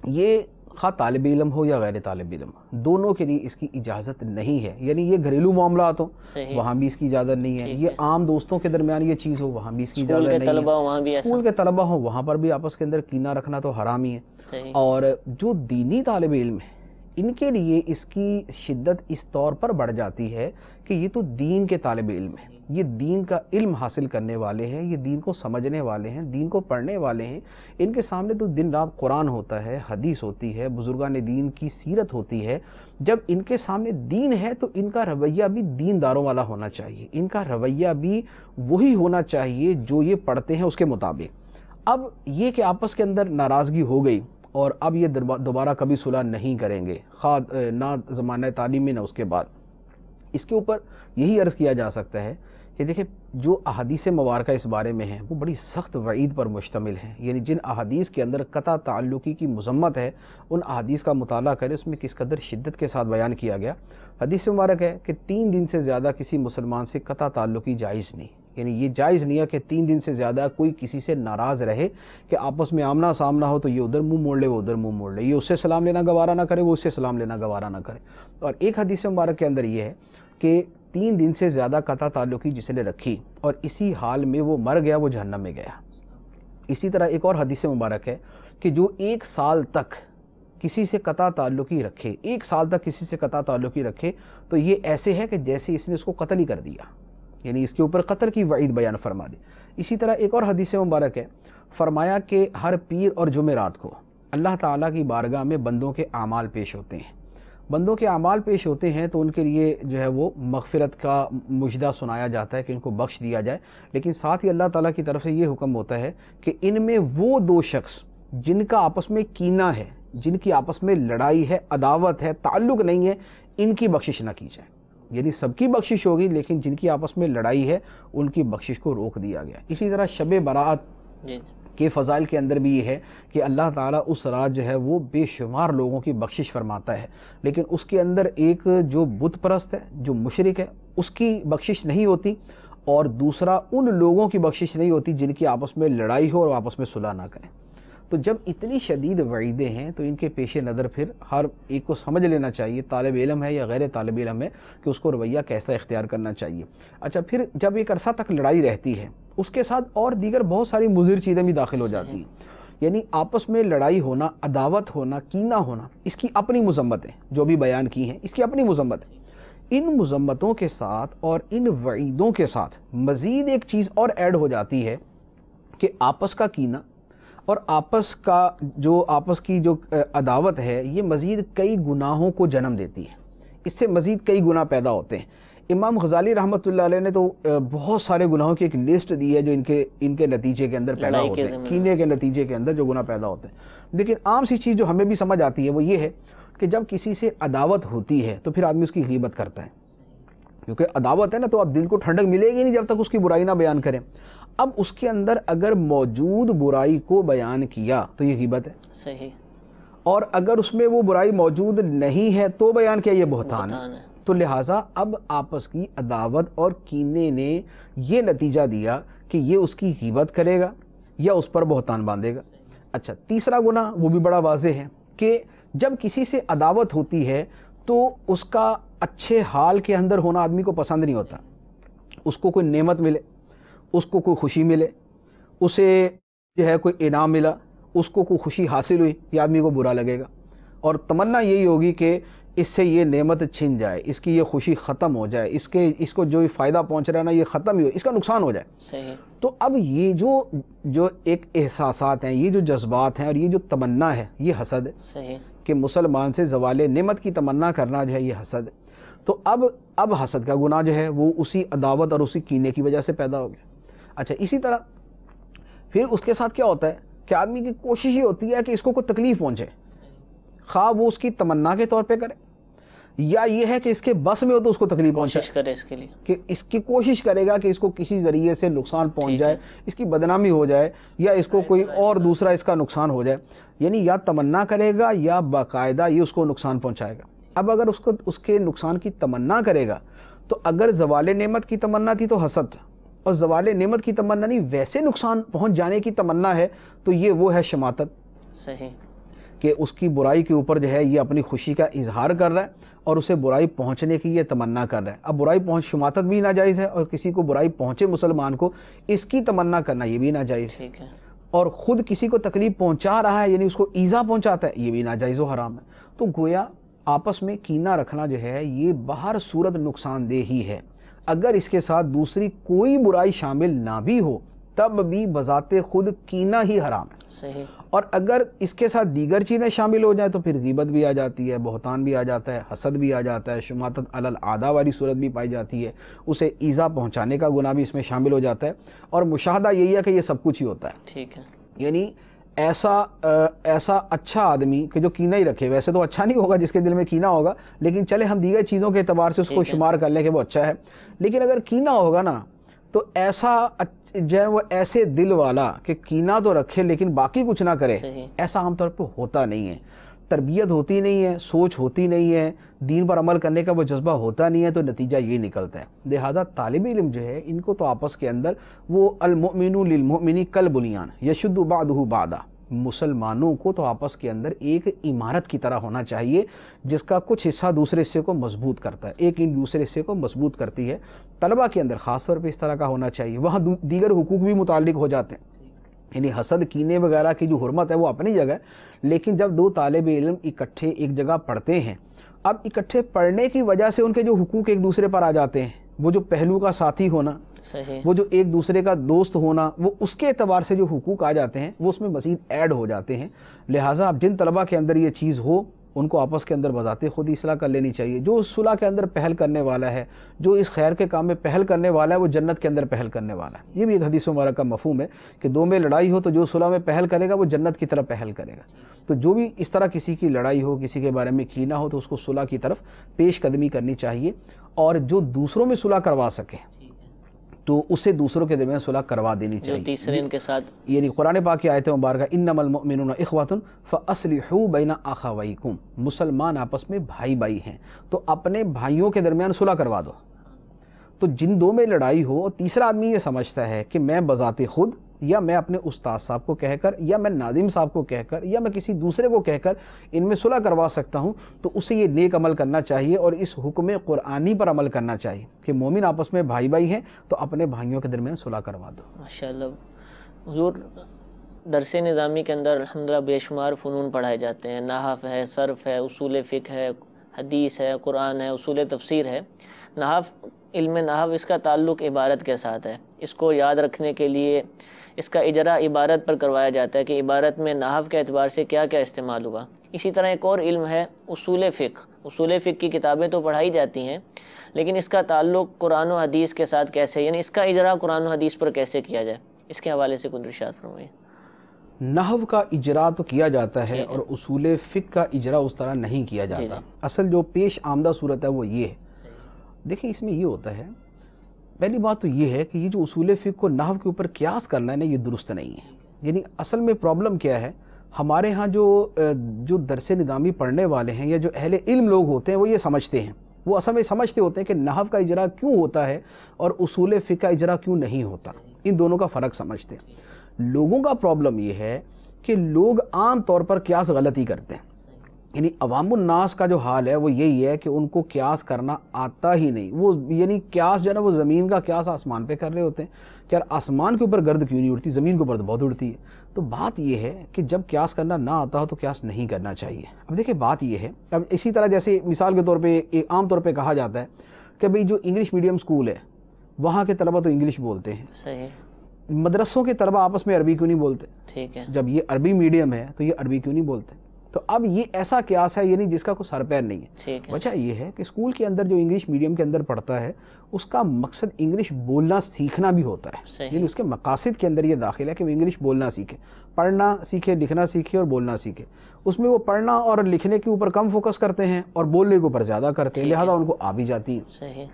یہ خواہ طالب علم ہو یا غیر طالب علم، دونوں کے لیے اس کی اجازت نہیں ہے۔ یعنی یہ گھریلو معاملات ہوں وہاں بھی اس کی اجازت نہیں ہے، یہ عام دوستوں کے درمیان یہ چیز ہو وہاں بھی اس کی اجازت نہیں ہے، اسکول کے طلبہ ہوں وہاں پر بھی آپس کے اندر کینہ رکھنا تو حرام ہی ہے۔ اور جو دینی طالب علم ہے ان کے لیے اس کی شدت اس طور پر بڑھ جاتی ہے کہ یہ تو دین کے طالب علم ہیں، یہ دین کا علم حاصل کرنے والے ہیں، یہ دین کو سمجھنے والے ہیں، دین کو پڑھنے والے ہیں، ان کے سامنے تو دن رات قرآن ہوتا ہے، حدیث ہوتی ہے، بزرگان دین کی سیرت ہوتی ہے۔ جب ان کے سامنے دین ہے تو ان کا رویہ بھی دینداروں والا ہونا چاہیے، ان کا رویہ بھی وہی ہونا چاہیے جو یہ پڑھتے ہیں اس کے مطابق۔ اب یہ کہ آپس کے اندر ناراضگی ہو گئی اور اب یہ دوبارہ کبھی صلح نہیں کریں گے، نہ زمانہ تعلیم میں نہ اس کے بعد، اس کے اوپر یہی عرض کیا جا سکتا ہے کہ دیکھیں جو احادیث مبارکہ اس بارے میں ہیں وہ بڑی سخت وعید پر مشتمل ہیں، یعنی جن احادیث کے اندر قطع تعلقی کی مذمت ہے ان احادیث کا مطالعہ کریں، اس میں کس قدر شدت کے ساتھ بیان کیا گیا۔ حدیث مبارک ہے کہ 3 دن سے زیادہ کسی مسلمان سے قطع تعلقی جائز نہیں، یعنی یہ جائز نہیں ہے کہ 3 دن سے زیادہ کوئی کسی سے ناراض رہے کہ آپس میں آمنا سامنا ہو تو یہ ادھر منہ موڑ لے وہ ادھر منہ موڑ لے، یہ اس سے سلام لینا گوارا نہ کرے وہ اس سے سلام لینا گوارا نہ کرے۔ اور ایک حدیث مبارک کے اندر یہ ہے کہ 3 دن سے زیادہ قطع تعلقی جس نے رکھی اور اسی حال میں وہ مر گیا، وہ جہنم میں گیا۔ اسی طرح ایک اور حدیث مبارک ہے کہ جو 1 سال تک کسی سے قطع تعلقی رکھے، 1 سال تک کسی سے قطع تعلقی رکھے تو یہ ایسے ہے کہ جیسے اس نے اس کو قتل ہی کر دیا، یعنی اس کے اوپر قتل کی وعید بیان فرما دی۔ اسی طرح ایک اور حدیث مبارک ہے، فرمایا کہ ہر پیر اور جمعرات کو اللہ تعالیٰ کی بارگاہ میں بندوں کے اعمال پیش ہوتے ہیں، بندوں کے اعمال پیش ہوتے ہیں تو ان کے لیے جو ہے وہ مغفرت کا مجدہ سنایا جاتا ہے کہ ان کو بخش دیا جائے، لیکن ساتھ ہی اللہ تعالیٰ کی طرف سے یہ حکم ہوتا ہے کہ ان میں وہ 2 شخص جن کا آپس میں کینہ ہے، جن کی آپس میں لڑائی ہے، عداوت ہے، تعلق نہیں ہے، ان کی بخشش نہ کی جائے، یعنی سب کی بخشش ہوگی لیکن جن کی آپس میں لڑائی ہے ان کی بخشش کو روک دیا گیا۔ اسی طرح شب برات کے فضائل کے اندر بھی یہ ہے کہ اللہ تعالیٰ اس رات جو ہے وہ بے شمار لوگوں کی بخشش فرماتا ہے، لیکن اس کے اندر ایک جو بت پرست ہے، جو مشرک ہے، اس کی بخشش نہیں ہوتی، اور دوسرا ان لوگوں کی بخشش نہیں ہوتی جن کی آپس میں لڑائی ہو اور آپس میں صلح نہ کریں۔ تو جب اتنی شدید وعیدیں ہیں تو ان کے پیش نظر پھر ہر ایک کو سمجھ لینا چاہیے، طالب علم ہے یا غیر طالب علم ہے، کہ اس کو رویہ کیسا اختیار کرنا چاہیے۔ اچھا، پھر جب ایک عرصہ تک لڑائی رہتی ہے اس کے ساتھ اور دیگر بہت ساری مضر چیزیں بھی داخل ہو جاتی ہیں، یعنی آپس میں لڑائی ہونا، عداوت ہونا، کینہ ہونا، اس کی اپنی مذمتیں جو بھی بیان کی ہیں، اس کی اپنی مذمت ہے۔ ان مذمتوں کے ساتھ اور ان وعیدوں کے ساتھ مزید ایک چیز اور ایڈ ہو جاتی ہے کہ آپس کا کینہ اور آپس کی جو عداوت ہے یہ مزید کئی گناہوں کو جنم دیتی ہے، اس سے مزید کئی گناہ پیدا ہوتے ہیں۔ امام غزالی رحمۃ اللہ علیہ نے تو بہت سارے گناہوں کی ایک لسٹ دی ہے جو ان کے نتیجے کے اندر پیدا ہوتے ہیں، کینے کے نتیجے کے اندر جو گناہ پیدا ہوتے ہیں۔ لیکن عام سی چیز جو ہمیں بھی سمجھ آتی ہے وہ یہ ہے کہ جب کسی سے عداوت ہوتی ہے تو پھر آدمی اس کی غیبت کرتا ہے، کیونکہ عداوت ہے نا، تو اب دل کو ٹھنڈک ملے گی نہیں جب تک اس کی برائی نہ بیان کریں۔ اب اس کے اندر اگر موجود برائی کو بیان کیا تو یہ غیبت ہے، صحیح، اور اگر اس میں وہ برائی موجود نہیں ہے تو بیان کیا، یہ بہتان ہے۔ تو لہٰذا اب آپس کی عداوت اور کینے نے یہ نتیجہ دیا کہ یہ اس کی غیبت کرے گا یا اس پر بہتان باندھے گا۔ اچھا، تیسرا گناہ وہ بھی بڑا واضح ہے کہ جب کسی سے عداوت ہوتی ہے تو اس کا اچھے حال کے اندر ہونا آدمی کو پسند نہیں ہوتا، اس کو کوئی نعمت ملے، اس کو کوئی خوشی ملے، اسے جو ہے کوئی انعام ملا، اس کو کوئی خوشی حاصل ہوئی، یہ آدمی کو برا لگے گا، اور تمنا یہی ہوگی کہ اس سے یہ نعمت چھن جائے، اس کی یہ خوشی ختم ہو جائے، اس کو جو فائدہ پہنچ رہا ہے نا یہ ختم ہی ہو، اس کا نقصان ہو جائے۔ صحیح۔ تو اب یہ جو ایک احساسات ہیں، یہ جو جذبات ہیں اور یہ جو تمنا ہے، یہ حسد ہے۔ صحیح، کہ مسلمان سے زوال نعمت کی تمنا کرنا جو ہے یہ حسد ہے۔ تو اب حسد کا گناہ جو ہے وہ اسی عداوت اور اسی کینے کی وجہ سے پیدا ہو گیا۔ اچھا، اسی طرح پھر اس کے ساتھ کیا ہوتا ہے کہ آدمی کی کوشش یہ ہوتی ہے کہ اس کو کوئی تکلیف پہنچے، خواہ وہ اس کی تمنا کے طور پہ کرے یا یہ ہے کہ اس کے بس میں ہو تو اس کو تکلیف پہنچے، کوشش کرے اس کے لیے، کہ اس کی کوشش کرے گا کہ اس کو کسی ذریعے سے نقصان پہنچ جائے، اس کی بدنامی ہو جائے یا اس کو کوئی اور دوسرا اس کا نقصان ہو جائے، یعنی یا تمنا کرے گا یا باقاعدہ یہ اس کو نقصان پہنچائے گا۔ اب اگر اس کے نقصان کی تمنا کرے گا تو اگر زوال نعمت کی تمنا تھی تو حسد تھا، اور زوال نعمت کی تمنا نہیں، ویسے نقصان پہنچ جانے کی تمنا ہے تو یہ وہ ہے شماتت۔ صحیح، کہ اس کی برائی کے اوپر جو ہے یہ اپنی خوشی کا اظہار کر رہا ہے اور اسے برائی پہنچنے کی یہ تمنا کر رہا ہے۔ اب برائی شماتت بھی ناجائز ہے، اور کسی کو برائی پہنچے مسلمان کو اس کی تمنا کرنا یہ بھی ناجائز ہے، اور خود کسی کو تکلیف پہنچا رہا ہے یعنی اس کو ایذا پہنچاتا ہے یہ بھی ناجائز و حرام ہے۔ تو گویا آپس میں کینہ رکھنا جو ہے یہ بہر صورت نقصان دہ ہی ہے، اگر اس کے ساتھ دوسری کوئی برائی شامل نہ بھی ہو تب بھی بذات خود کینہ ہی حرام ہے۔ صحیح، اور اگر اس کے ساتھ دیگر چیزیں شامل ہو جائیں تو پھر غیبت بھی آ جاتی ہے، بہتان بھی آ جاتا ہے، حسد بھی آ جاتا ہے، شماتت علی العادہ والی صورت بھی پائی جاتی ہے، اسے ایذا پہنچانے کا گناہ بھی اس میں شامل ہو جاتا ہے، اور مشاہدہ یہی ہے کہ یہ سب کچھ ہی ہوتا ہے۔ ٹھیک ہے، یعنی ایسا اچھا آدمی کہ جو کینہ ہی رکھے، ویسے تو اچھا نہیں ہوگا جس کے دل میں کینہ ہوگا، لیکن چلے ہم دیگر چیزوں کے اعتبار سے اس کو شمار کر لیں کہ وہ اچھا ہے، لیکن اگر کینہ ہوگا نا تو ایسا جو ہے وہ ایسے دل والا کہ کینہ تو رکھے لیکن باقی کچھ نہ کرے، ایسا عام طور پہ ہوتا نہیں ہے۔ تربیت ہوتی نہیں ہے، سوچ ہوتی نہیں ہے، دین پر عمل کرنے کا وہ جذبہ ہوتا نہیں ہے، تو نتیجہ یہ نکلتا ہے۔ لہذا طالب علم جو ہے ان کو تو آپس کے اندر وہ المؤمن للمؤمن کالبنیان یشد بعضہ بعضا، مسلمانوں کو تو آپس کے اندر ایک عمارت کی طرح ہونا چاہیے جس کا کچھ حصہ دوسرے حصے کو مضبوط کرتا ہے، ایک دوسرے حصے کو مضبوط کرتی ہے۔ طلبہ کے اندر خاص طور پہ اس طرح کا ہونا چاہیے، وہاں دیگر حقوق بھی متعلق ہو جاتے ہیں، یعنی حسد کینے وغیرہ کی جو حرمت ہے وہ اپنی جگہ ہے، لیکن جب دو طالب علم اکٹھے ایک جگہ پڑھتے ہیں، اب اکٹھے پڑھنے کی وجہ سے ان کے جو حقوق ایک دوسرے پر آ جاتے ہیں، وہ جو پہلو کا ساتھی ہونا، وہ جو ایک دوسرے کا دوست ہونا، وہ اس کے اعتبار سے جو حقوق آ جاتے ہیں وہ اس میں مزید ایڈ ہو جاتے ہیں۔ لہٰذا اب جن طلبہ کے اندر یہ چیز ہو ان کو آپس کے اندر بذات خود اصلاح کر لینی چاہیے۔ جو اس صلح کے اندر پہل کرنے والا ہے، جو اس خیر کے کام میں پہل کرنے والا ہے، وہ جنت کے اندر پہل کرنے والا ہے۔ یہ بھی ایک حدیث مبارک کا مفہوم ہے کہ دو میں لڑائی ہو تو جو صلح میں پہل کرے گا وہ جنت کی طرف پہل کرے گا۔ تو جو بھی اس طرح کسی کی لڑائی ہو، کسی کے بارے میں کینہ ہو، تو اس کو صلح کی طرف پیش قدمی کرنی چاہیے، اور جو دوسروں میں صلح کروا سکے تو اسے دوسروں کے درمیان صلح کروا دینی چاہیے۔ جو تیسرے ان کے ساتھ، یعنی قرآن پاک کی آیت مبارکہ انما المؤمنون اخوۃ فاصلحوا بین اخویکم، مسلمان آپس میں بھائی بھائی ہیں تو اپنے بھائیوں کے درمیان صلح کروا دو۔ تو جن دو میں لڑائی ہو اور تیسرا آدمی یہ سمجھتا ہے کہ میں بذات خود، یا میں اپنے استاد صاحب کو کہہ کر، یا میں ناظم صاحب کو کہہ کر، یا میں کسی دوسرے کو کہہ کر ان میں صلح کروا سکتا ہوں، تو اسے یہ نیک عمل کرنا چاہیے اور اس حکم قرآنی پر عمل کرنا چاہیے کہ مومن آپس میں بھائی بھائی ہیں تو اپنے بھائیوں کے درمیان صلح کروا دو۔ ماشاءاللہ حضور، درس نظامی کے اندر الحمدللہ بے شمار فنون پڑھائے جاتے ہیں، نحو ہے، صرف ہے، اصول فقہ ہے، حدیث ہے، قرآن ہے، اصول تفسیر ہے۔ علم نحو اس کا تعلق عبارت کے ساتھ ہے، اس کو یاد رکھنے کے لیے اس کا اجرا عبارت پر کروایا جاتا ہے کہ عبارت میں نحو کے اعتبار سے کیا کیا استعمال ہوا۔ اسی طرح ایک اور علم ہے اصول فقہ۔ اصول فقہ کی کتابیں تو پڑھائی جاتی ہیں، لیکن اس کا تعلق قرآن و حدیث کے ساتھ کیسے، یعنی اس کا اجرا قرآن و حدیث پر کیسے کیا جائے، اس کے حوالے سے کچھ ارشاد فرمائیے۔ نحو کا اجرا تو کیا جاتا ہے اور اصول فقہ کا اجرا اس طرح نہیں کیا جاتا۔ اصل جو پیش آمدہ صورت ہے وہ یہ ہے، دیکھیں اس میں یہ ہوتا ہے، پہلی بات تو یہ ہے کہ یہ جو اصول فقہ کو نحو کے اوپر قیاس کرنا ہے نا، یہ درست نہیں ہے۔ یعنی اصل میں پرابلم کیا ہے، ہمارے ہاں جو درس نظامی پڑھنے والے ہیں یا جو اہل علم لوگ ہوتے ہیں وہ یہ سمجھتے ہیں، وہ اصل میں سمجھتے ہوتے ہیں کہ نحو کا اجرا کیوں ہوتا ہے اور اصول فقہ کا اجرا کیوں نہیں ہوتا، ان دونوں کا فرق سمجھتے ہیں۔ لوگوں کا پرابلم یہ ہے کہ لوگ عام طور پر قیاس غلطی کرتے ہیں، یعنی عوام الناس کا جو حال ہے وہ یہی ہے کہ ان کو قیاس کرنا آتا ہی نہیں۔ وہ یعنی قیاس جو ہے نا، وہ زمین کا قیاس آسمان پہ کر رہے ہوتے ہیں کہ یار آسمان کے اوپر گرد کیوں نہیں اڑتی، زمین کے اوپر تو بہت اڑتی ہے۔ تو بات یہ ہے کہ جب قیاس کرنا نہ آتا ہو تو قیاس نہیں کرنا چاہیے۔ اب دیکھیں بات یہ ہے، اب اسی طرح جیسے مثال کے طور پہ عام طور پہ کہا جاتا ہے کہ بھئی جو انگلش میڈیم سکول ہے وہاں کے طلبہ تو انگلش بولتے ہیں، صحیح، مدرسوں کے طلبہ آپس میں عربی کیوں نہیں بولتے؟ ٹھیک ہے، جب یہ عربی میڈیم ہے تو یہ عربی کیوں نہیں بولتے؟ تو اب یہ ایسا قیاس ہے یعنی جس کا کوئی سر پیر نہیں ہے۔ وجہ یہ ہے کہ اسکول کے اندر جو انگلش میڈیم کے اندر پڑھتا ہے اس کا مقصد انگلش بولنا سیکھنا بھی ہوتا ہے، یعنی اس کے مقاصد کے اندر یہ داخل ہے کہ وہ انگلش بولنا سیکھے، پڑھنا سیکھے، لکھنا سیکھے اور بولنا سیکھے۔ اس میں وہ پڑھنا اور لکھنے کے اوپر کم فوکس کرتے ہیں اور بولنے کے اوپر زیادہ کرتے ہیں، لہذا ان کو آ بھی جاتی ہے۔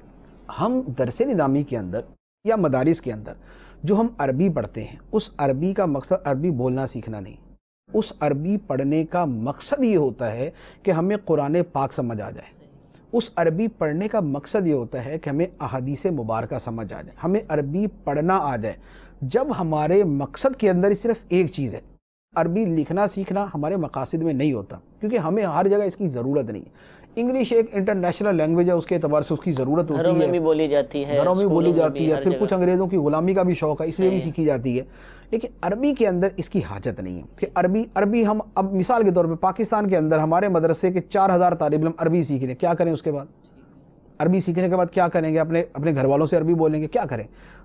ہم درس نظامی کے اندر یا مدارس کے اندر جو ہم عربی پڑھتے ہیں، اس عربی کا مقصد عربی بولنا سیکھنا نہیں، اس عربی پڑھنے کا مقصد یہ ہوتا ہے کہ ہمیں قرآن پاک سمجھ آ جائے۔ اس عربی پڑھنے کا مقصد یہ ہوتا ہے کہ ہمیں احادیث مبارکہ سمجھ آ جائے، ہمیں عربی پڑھنا آ جائے۔ جب ہمارے مقصد کے اندر صرف ایک چیز ہے، عربی لکھنا سیکھنا ہمارے مقاصد میں نہیں ہوتا، کیونکہ ہمیں ہر جگہ اس کی ضرورت نہیں ہے۔ انگلش ایک انٹرنیشنل لینگویج ہے، اس کے اعتبار سے اس کی ضرورت ہوتی ہے، گھروں میں بھی بولی جاتی ہے، گھروں میں بولی جاتی ہے، پھر کچھ انگریزوں کی غلامی کا بھی شوق ہے اس لیے بھی سیکھی جاتی ہے، لیکن عربی کے اندر اس کی حاجت نہیں ہے کہ عربی ہم اب مثال کے طور پہ پاکستان کے اندر ہمارے مدرسے کے 4000 طالب علم عربی سیکھ لیں، کیا کریں؟ اس کے بعد عربی سیکھنے کے بعد کیا کریں گے؟ اپنے گھر والوں سے عربی بولیں گے، کیا کریں؟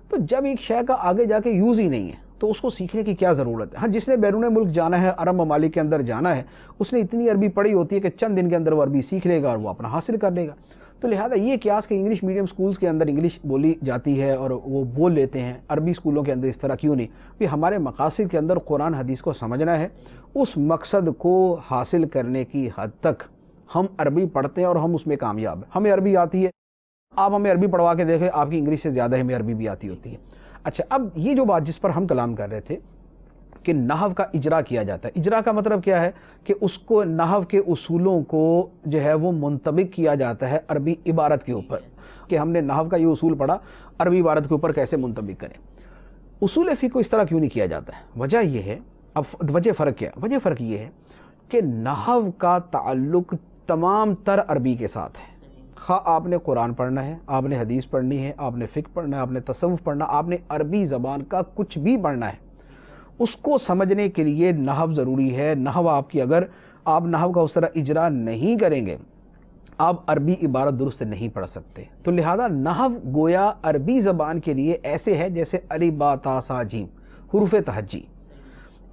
تو جب ایک شے کا آگے جا کے یوز ہی نہیں ہے تو اس کو سیکھنے کی کیا ضرورت ہے؟ ہاں، جس نے بیرون ملک جانا ہے، عرب ممالک کے اندر جانا ہے، اس نے اتنی عربی پڑھی ہوتی ہے کہ چند دن کے اندر وہ عربی سیکھ لے گا اور وہ اپنا حاصل کر لے گا۔ تو لہٰذا یہ قیاس کہ انگلش میڈیم سکولز کے اندر انگلش بولی جاتی ہے اور وہ بول لیتے ہیں، عربی سکولوں کے اندر اس طرح کیوں نہیں؟ کہ ہمارے مقاصد کے اندر قرآن حدیث کو سمجھنا ہے، اس مقصد کو حاصل کرنے کی حد تک ہم عربی پڑھتے ہیں اور ہم اس میں کامیاب ہیں۔ ہمیں عربی آتی ہے، آپ ہمیں عربی پڑھوا کے دیکھیں، آپ کی انگلش سے زیادہ ہمیں عربی بھی آتی ہوتی ہے۔ اچھا، اب یہ جو بات جس پر ہم کلام کر رہے تھے کہ نحو کا اجرا کیا جاتا ہے، اجرا کا مطلب کیا ہے کہ اس کو نحو کے اصولوں کو جو ہے وہ منطبق کیا جاتا ہے عربی عبارت کے اوپر، کہ ہم نے نحو کا یہ اصول پڑھا، عربی عبارت کے اوپر کیسے منطبق کریں۔ اصول فقہ کو اس طرح کیوں نہیں کیا جاتا ہے؟ وجہ یہ ہے، اب وجہ فرق کیا ہے؟ وجہ فرق یہ ہے کہ نحو کا تعلق تمام تر عربی کے ساتھ ہے. خواہ آپ نے قرآن پڑھنا ہے، آپ نے حدیث پڑھنی ہے، آپ نے فقہ پڑھنا ہے، آپ نے تصوف پڑھنا، آپ نے عربی زبان کا کچھ بھی پڑھنا ہے، اس کو سمجھنے کے لیے نحو ضروری ہے. نحو آپ کی اگر آپ نحو کا اس طرح اجرا نہیں کریں گے آپ عربی عبارت درست نہیں پڑھ سکتے. تو لہذا نحو گویا عربی زبان کے لیے ایسے ہے جیسے الف با تا سا جیم، حروف تہجی.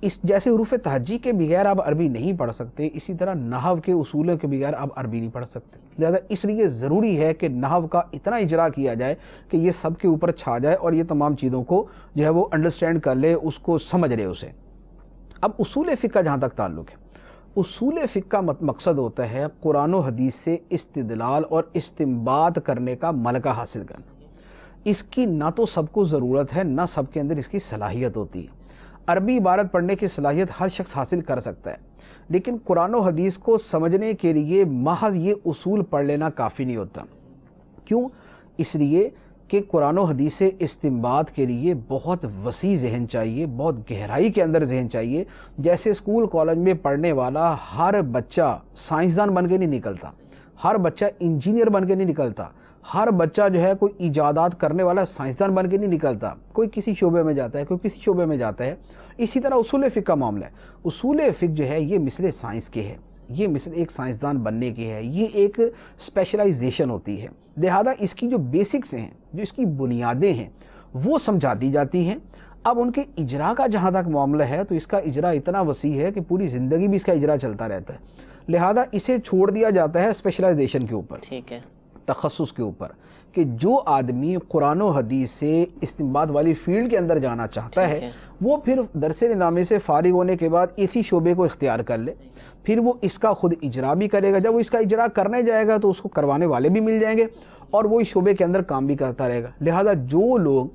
اس جیسے حروف تہجی کے بغیر آپ عربی نہیں پڑھ سکتے، اسی طرح نحو کے اصولوں کے بغیر آپ عربی نہیں پڑھ سکتے. لہذا اس لیے ضروری ہے کہ نحو کا اتنا اجرا کیا جائے کہ یہ سب کے اوپر چھا جائے اور یہ تمام چیزوں کو جو ہے وہ انڈرسٹینڈ کر لے، اس کو سمجھ لے اسے. اب اصول فقہ کا جہاں تک تعلق ہے، اصول فقہ کا مقصد ہوتا ہے قرآن و حدیث سے استدلال اور استنباط کرنے کا ملکہ حاصل کرنا. اس کی نہ تو سب کو ضرورت ہے، نہ سب کے اندر اس کی صلاحیت ہوتی ہے. عربی عبارت پڑھنے کی صلاحیت ہر شخص حاصل کر سکتا ہے، لیکن قرآن و حدیث کو سمجھنے کے لیے محض یہ اصول پڑھ لینا کافی نہیں ہوتا. کیوں؟ اس لیے کہ قرآن و حدیث سے استنباط کے لیے بہت وسیع ذہن چاہیے، بہت گہرائی کے اندر ذہن چاہیے. جیسے اسکول کالج میں پڑھنے والا ہر بچہ سائنسدان بن کے نہیں نکلتا، ہر بچہ انجینئر بن کے نہیں نکلتا، ہر بچہ جو ہے کوئی ایجادات کرنے والا سائنسدان بن کے نہیں نکلتا. کوئی کسی شعبے میں جاتا ہے، کوئی کسی شعبے میں جاتا ہے. اسی طرح اصول فقہ کا معاملہ ہے. اصول فقہ جو ہے یہ مثل سائنس کے ہے، یہ مثل ایک سائنسدان بننے کی ہے، یہ ایک اسپیشلائزیشن ہوتی ہے. لہذا اس کی جو بیسکس ہیں، جو اس کی بنیادیں ہیں، وہ سمجھا دی جاتی ہیں. اب ان کے اجرا کا جہاں تک معاملہ ہے تو اس کا اجرا اتنا وسیع ہے کہ پوری زندگی بھی اس کا اجرا چلتا رہتا ہے. لہذا اسے چھوڑ دیا جاتا ہے اسپیشلائزیشن کے اوپر، ٹھیک ہے، تخصص کے اوپر، کہ جو آدمی قرآن و حدیث سے استنباط والی فیلڈ کے اندر جانا چاہتا ہے وہ پھر درس نظامی سے فارغ ہونے کے بعد اسی شعبے کو اختیار کر لے. پھر وہ اس کا خود اجرا بھی کرے گا. جب وہ اس کا اجرا کرنے جائے گا تو اس کو کروانے والے بھی مل جائیں گے اور وہ اس شعبے کے اندر کام بھی کرتا رہے گا. لہذا جو لوگ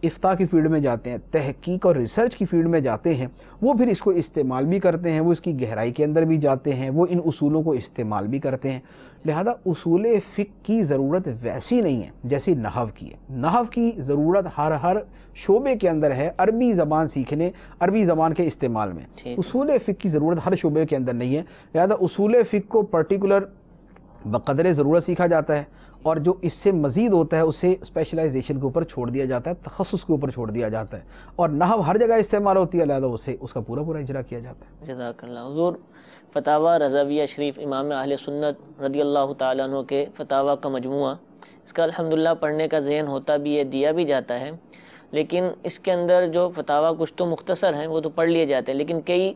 افتاء کی فیلڈ میں جاتے ہیں، تحقیق اور ریسرچ کی فیلڈ میں جاتے ہیں، وہ پھر اس کو استعمال بھی کرتے ہیں، وہ اس کی گہرائی کے اندر بھی جاتے ہیں، وہ ان اصولوں کو استعمال بھی کرتے ہیں. لہذا اصول فقہ کی ضرورت ویسی نہیں ہے جیسی نحو کی ہے. نحو کی ضرورت ہر شعبے کے اندر ہے، عربی زبان سیکھنے، عربی زبان کے استعمال میں. اصول فقہ کی ضرورت ہر شعبے کے اندر نہیں ہے. لہذا اصول فقہ کو پرٹیکولر بقدر ضرورت سیکھا جاتا ہے اور جو اس سے مزید ہوتا ہے اسے اسپیشلائزیشن کے اوپر چھوڑ دیا جاتا ہے، تخصص کے اوپر چھوڑ دیا جاتا ہے. اور نحو ہر جگہ استعمال ہوتی ہے، لہذا اسے اس کا پورا اجرا کیا جاتا ہے. جزاک اللہ. حضور فتاوی رضویہ شریف امام اہل سنت رضی اللہ تعالیٰ عنہ کے فتاوی کا مجموعہ، اس کا الحمدللہ پڑھنے کا ذہن ہوتا بھی ہے، دیا بھی جاتا ہے، لیکن اس کے اندر جو فتاوی کچھ تو مختصر ہیں وہ تو پڑھ لیے جاتے ہیں، لیکن کئی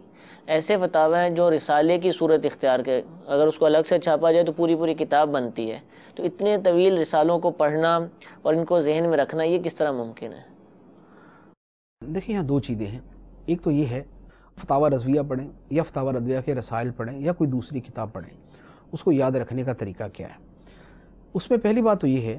ایسے فتاوی ہیں جو رسالے کی صورت اختیار کرے. اگر اس کو الگ سے چھاپا جائے تو پوری کتاب بنتی ہے. تو اتنے طویل رسالوں کو پڑھنا اور ان کو ذہن میں رکھنا یہ کس طرح ممکن ہے؟ دیکھیں یہاں دو چیزیں ہیں. ایک تو یہ ہے فتاوی رضویہ پڑھیں یا فتاوی رضویہ کے رسائل پڑھیں یا کوئی دوسری کتاب پڑھیں، اس کو یاد رکھنے کا طریقہ کیا ہے. اس میں پہلی بات تو یہ ہے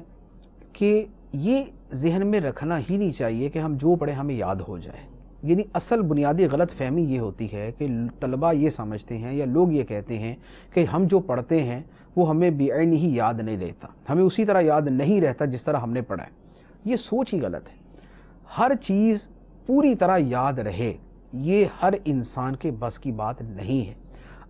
کہ یہ ذہن میں رکھنا ہی نہیں چاہیے کہ ہم جو پڑھیں ہمیں یاد ہو جائے. یعنی اصل بنیادی غلط فہمی یہ ہوتی ہے کہ طلباء یہ سمجھتے ہیں یا لوگ یہ کہتے ہیں کہ ہم جو پڑھتے ہیں وہ ہمیں بعین ہی یاد نہیں رہتا، ہمیں اسی طرح یاد نہیں رہتا جس طرح ہم نے پڑھا ہے. یہ سوچ ہی غلط ہے. ہر چیز پوری طرح یاد رہے یہ ہر انسان کے بس کی بات نہیں ہے.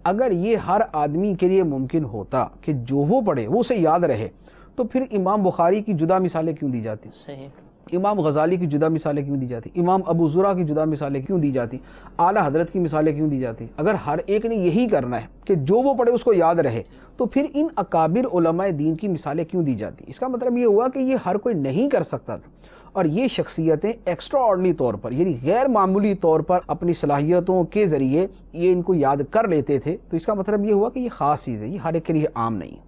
اگر یہ ہر آدمی کے لیے ممکن ہوتا کہ جو وہ پڑھے وہ اسے یاد رہے تو پھر امام بخاری کی جدا مثالیں کیوں دی جاتی؟ صحیح. امام غزالی کی جدا مثالیں کیوں دی جاتی؟ امام ابو زرع کی جدا مثالیں کیوں دی جاتی؟ اعلیٰ حضرت کی مثالیں کیوں دی جاتی؟ اگر ہر ایک نے یہی کرنا ہے کہ جو وہ پڑھے اس کو یاد رہے تو پھر ان اکابر علماء دین کی مثالیں کیوں دی جاتی؟ اس کا مطلب یہ ہوا کہ یہ ہر کوئی نہیں کر سکتا تھا اور یہ شخصیتیں ایکسٹرا آرڈنری طور پر یعنی غیر معمولی طور پر اپنی صلاحیتوں کے ذریعے یہ ان کو یاد کر لیتے تھے. تو اس کا مطلب یہ ہوا کہ یہ خاص چیز ہے، یہ ہر ایک کے لیے عام نہیں ہے.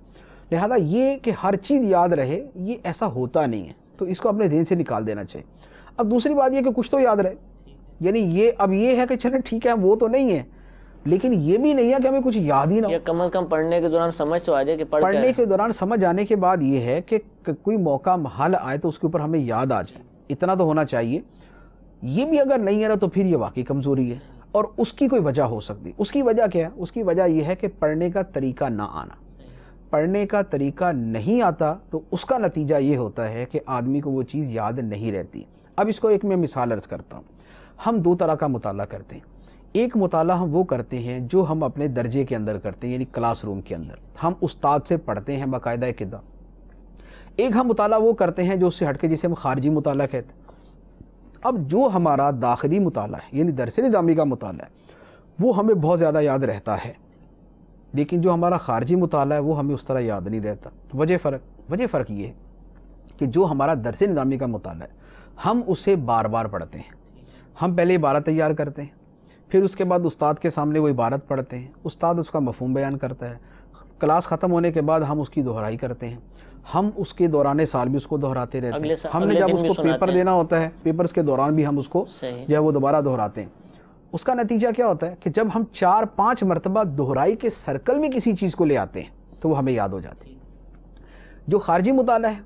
لہذا یہ کہ ہر چیز یاد رہے یہ ایسا ہوتا نہیں ہے، تو اس کو اپنے ذہن سے نکال دینا چاہیے. اب دوسری بات یہ کہ کچھ تو یاد رہے، یعنی یہ ہے کہ چلیں ٹھیک ہے وہ تو نہیں ہے، لیکن یہ بھی نہیں ہے کہ ہمیں کچھ یاد ہی نہ ہو. کم از کم پڑھنے کے دوران سمجھ تو آ جائے کہ پڑھنے کے دوران سمجھ آنے کے بعد یہ ہے کہ کوئی موقع محل آئے تو اس کے اوپر ہمیں یاد آ جائے، اتنا تو ہونا چاہیے. یہ بھی اگر نہیں ہے نا تو پھر یہ واقعی کمزوری ہے اور اس کی کوئی وجہ ہو سکتی. اس کی وجہ کیا ہے؟ اس کی وجہ یہ ہے کہ پڑھنے کا طریقہ نہ آنا. پڑھنے کا طریقہ نہیں آتا تو اس کا نتیجہ یہ ہوتا ہے کہ آدمی کو وہ چیز یاد نہیں رہتی. اب اس کو ایک میں مثال عرض کرتا ہوں. ہم دو طرح کا مطالعہ کرتے ہیں. ایک مطالعہ ہم وہ کرتے ہیں جو ہم اپنے درجے کے اندر کرتے ہیں، یعنی کلاس روم کے اندر ہم استاد سے پڑھتے ہیں باقاعدہ کتاب۔ ایک ہم مطالعہ وہ کرتے ہیں جو اس سے ہٹ کے جسے ہم خارجی مطالعہ کہتے ہیں۔ اب جو ہمارا داخلی مطالعہ ہے یعنی درس نظامی کا مطالعہ ہے وہ ہمیں بہت زیادہ یاد رہتا ہے، لیکن جو ہمارا خارجی مطالعہ ہے وہ ہمیں اس طرح یاد نہیں رہتا۔ وجہ فرق یہ ہے کہ جو ہمارا درس نظامی کا مطالعہ ہے ہم اسے بار بار پڑھتے ہیں۔ ہم پہلے عبارت تیار کرتے ہیں، پھر اس کے بعد استاد کے سامنے وہ عبارت پڑھتے ہیں، استاد اس کا مفہوم بیان کرتا ہے، کلاس ختم ہونے کے بعد ہم اس کی دہرائی کرتے ہیں، ہم اس کے دوران سال بھی اس کو دہراتے رہتے ہیں، ہم نے جب اس کو پیپر دینا ہوتا ہے پیپرز کے دوران بھی ہم اس کو جو ہے وہ دوبارہ دہراتے ہیں۔ اس کا نتیجہ کیا ہوتا ہے کہ جب ہم 4-5 مرتبہ دہرائی کے سرکل میں کسی چیز کو لے آتے ہیں تو وہ ہمیں یاد ہو جاتی ہے۔ جو خارجی مطالعہ ہے،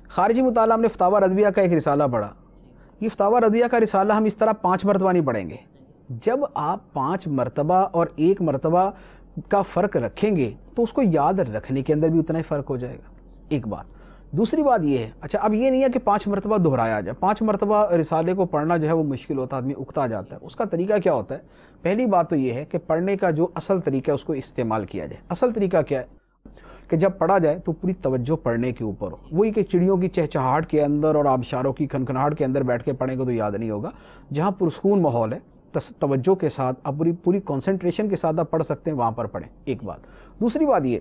خارجی مطالعہ ہم نے فتاوی رضویہ کا ایک رسالہ پڑھا، یہ فتاوی رضویہ کا رسالہ ہم اس طرح 5 مرتبہ نہیں پڑھیں گے۔ جب آپ 5 مرتبہ اور 1 مرتبہ کا فرق رکھیں گے تو اس کو یاد رکھنے کے اندر بھی اتنا ہی فرق ہو جائے گا، ایک بات۔ دوسری بات یہ ہے، اچھا اب یہ نہیں ہے کہ 5 مرتبہ دہرایا جائے، 5 مرتبہ رسالے کو پڑھنا جو ہے وہ مشکل ہوتا ہے، آدمی اکتا جاتا ہے۔ اس کا طریقہ کیا ہوتا ہے؟ پہلی بات تو یہ ہے کہ پڑھنے کا جو اصل طریقہ ہے اس کو استعمال کیا جائے۔ اصل طریقہ کیا ہے کہ جب پڑھا جائے تو پوری توجہ پڑھنے کے اوپر ہو، وہی کہ چڑیوں کی چہچہاہٹ کے اندر اور آبشاروں کی کھنکھناہٹ کے اندر بیٹھ کے پڑھیں گے تو یاد نہیں ہوگا۔ جہاں پرسکون ماحول ہے، توجہ کے ساتھ اب پوری کنسنٹریشن کے ساتھ آپ پڑھ سکتے ہیں، وہاں پر پڑھیں، ایک بات۔ دوسری بات یہ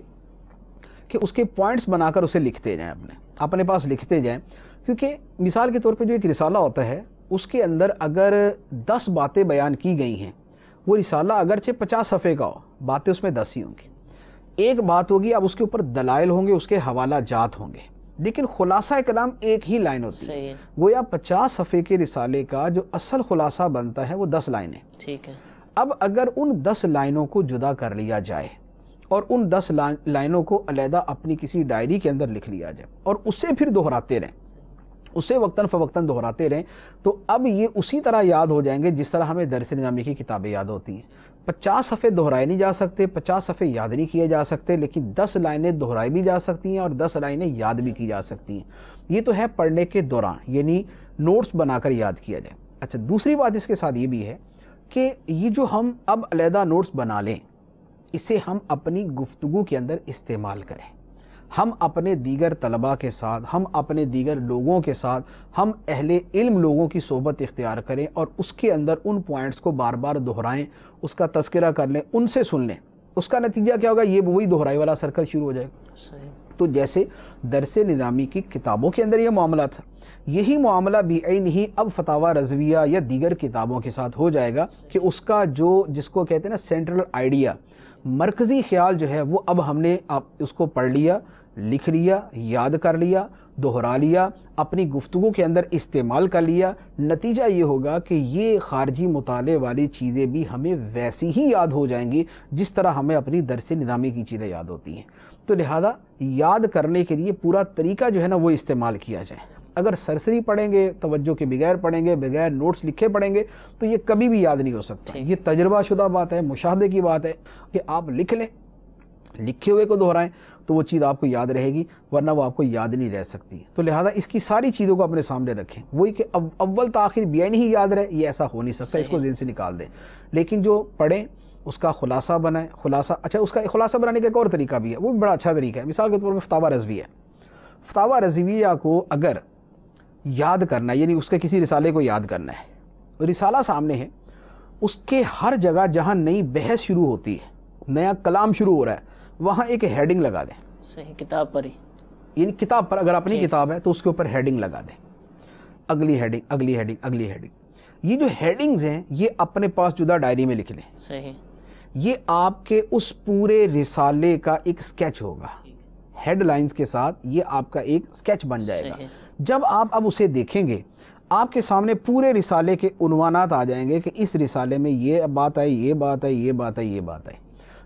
کہ اس کے پوائنٹس بنا کر اسے لکھتے جائیں، اپنے پاس لکھتے جائیں، کیونکہ مثال کے طور پہ جو ایک رسالہ ہوتا ہے اس کے اندر اگر 10 باتیں بیان کی گئی ہیں، وہ رسالہ اگرچہ 50 صفحے کا ہو، باتیں اس میں 10 ہی ہوں گی۔ ایک بات ہوگی، اب اس کے اوپر دلائل ہوں گے، اس کے حوالہ جات ہوں گے، لیکن خلاصہ کلام ایک ہی لائن ہوتی ہے۔ گویا 50 صفحے کے رسالے کا جو اصل خلاصہ بنتا ہے وہ 10 لائنیں، ٹھیک ہے۔ اب اگر ان 10 لائنوں کو جدا کر لیا جائے اور ان 10 لائنوں کو علیحدہ اپنی کسی ڈائری کے اندر لکھ لیا جائے اور اسے پھر دہراتے رہیں، اسے وقتاً فوقتاً دہراتے رہیں، تو اب یہ اسی طرح یاد ہو جائیں گے جس طرح ہمیں درس نظامی کی کتابیں یاد ہوتی ہیں۔ 50 صفحے دہرائے نہیں جا سکتے، 50 صفحے یاد نہیں کیے جا سکتے، لیکن 10 لائنیں دہرائی بھی جا سکتی ہیں اور 10 لائنیں یاد بھی کی جا سکتی ہیں۔ یہ تو ہے پڑھنے کے دوران، یعنی نوٹس بنا کر یاد کیا جائے۔ اچھا، دوسری بات اس کے ساتھ یہ بھی ہے کہ یہ جو ہم اب علیحدہ نوٹس بنا لیں، اسے ہم اپنی گفتگو کے اندر استعمال کریں، ہم اپنے دیگر طلباء کے ساتھ، ہم اپنے دیگر لوگوں کے ساتھ، ہم اہل علم لوگوں کی صحبت اختیار کریں اور اس کے اندر ان پوائنٹس کو بار بار دہرائیں، اس کا تذکرہ کر لیں، ان سے سن لیں۔ اس کا نتیجہ کیا ہوگا؟ یہ وہی دہرائی والا سرکل شروع ہو جائے گا۔ صحیح۔ تو جیسے درس نظامی کی کتابوں کے اندر یہ معاملہ تھا، یہی معاملہ بعین ہی اب فتاوی رضویہ یا دیگر کتابوں کے ساتھ ہو جائے گا کہ اس کا جس کو کہتے ہیں نا سینٹرل آئیڈیا، مرکزی خیال جو ہے وہ اب ہم نے اس کو پڑھ لیا، لکھ لیا، یاد کر لیا، دہرا لیا، اپنی گفتگو کے اندر استعمال کر لیا۔ نتیجہ یہ ہوگا کہ یہ خارجی مطالعے والی چیزیں بھی ہمیں ویسی ہی یاد ہو جائیں گی جس طرح ہمیں اپنی درس نظامی کی چیزیں یاد ہوتی ہیں۔ تو لہذا یاد کرنے کے لیے پورا طریقہ جو ہے نا وہ استعمال کیا جائے۔ اگر سرسری پڑھیں گے، توجہ کے بغیر پڑھیں گے، بغیر نوٹس لکھے پڑھیں گے تو یہ کبھی بھی یاد نہیں ہو سکتا۔ یہ تجربہ شدہ بات ہے، مشاہدے کی بات ہے کہ آپ لکھ لیں، لکھے ہوئے کو دہرائیں تو وہ چیز آپ کو یاد رہے گی، ورنہ وہ آپ کو یاد نہیں رہ سکتی۔ تو لہذا اس کی ساری چیزوں کو اپنے سامنے رکھیں، وہی کہ اول تاخیر بیان ہی یاد رہے، یہ ایسا ہو نہیں سکتا، اس کو ذہن سے نکال دیں۔ لیکن جو پڑھیں اس کا خلاصہ بنائیں، اچھا اس کا خلاصہ بنانے کا ایک اور طریقہ بھی ہے، وہ بھی بڑا اچھا طریقہ ہے۔ مثال کے طور پر فتاوی رضویہ، فتاوی رضویہ کو اگر یاد کرنا ہے، یعنی اس کے کسی رسالے کو یاد کرنا ہے، رسالہ سامنے ہے، اس کے ہر جگہ جہاں نئی بحث شروع ہوتی ہے، نیا کلام شروع ہو رہا ہے، وہاں ایک ہیڈنگ لگا دیں۔ صحیح، کتاب پر ہی، یعنی کتاب پر اگر اپنی کتاب ہے تو اس کے اوپر ہیڈنگ لگا دیں، اگلی ہیڈنگ، اگلی ہیڈنگ، اگلی ہیڈنگ۔ یہ جو ہیڈنگز ہیں یہ اپنے پاس جدا ڈائری میں لکھ لیں۔ صحیح، یہ آپ کے اس پورے رسالے کا ایک سکیچ ہوگا، ہیڈ لائنز کے ساتھ یہ آپ کا ایک سکیچ بن جائے گا۔ جب آپ اب اسے دیکھیں گے، آپ کے سامنے پورے رسالے کے عنوانات آ جائیں گے کہ اس رسالے میں یہ بات ہے، یہ بات ہے، یہ بات ہے، یہ بات ہے۔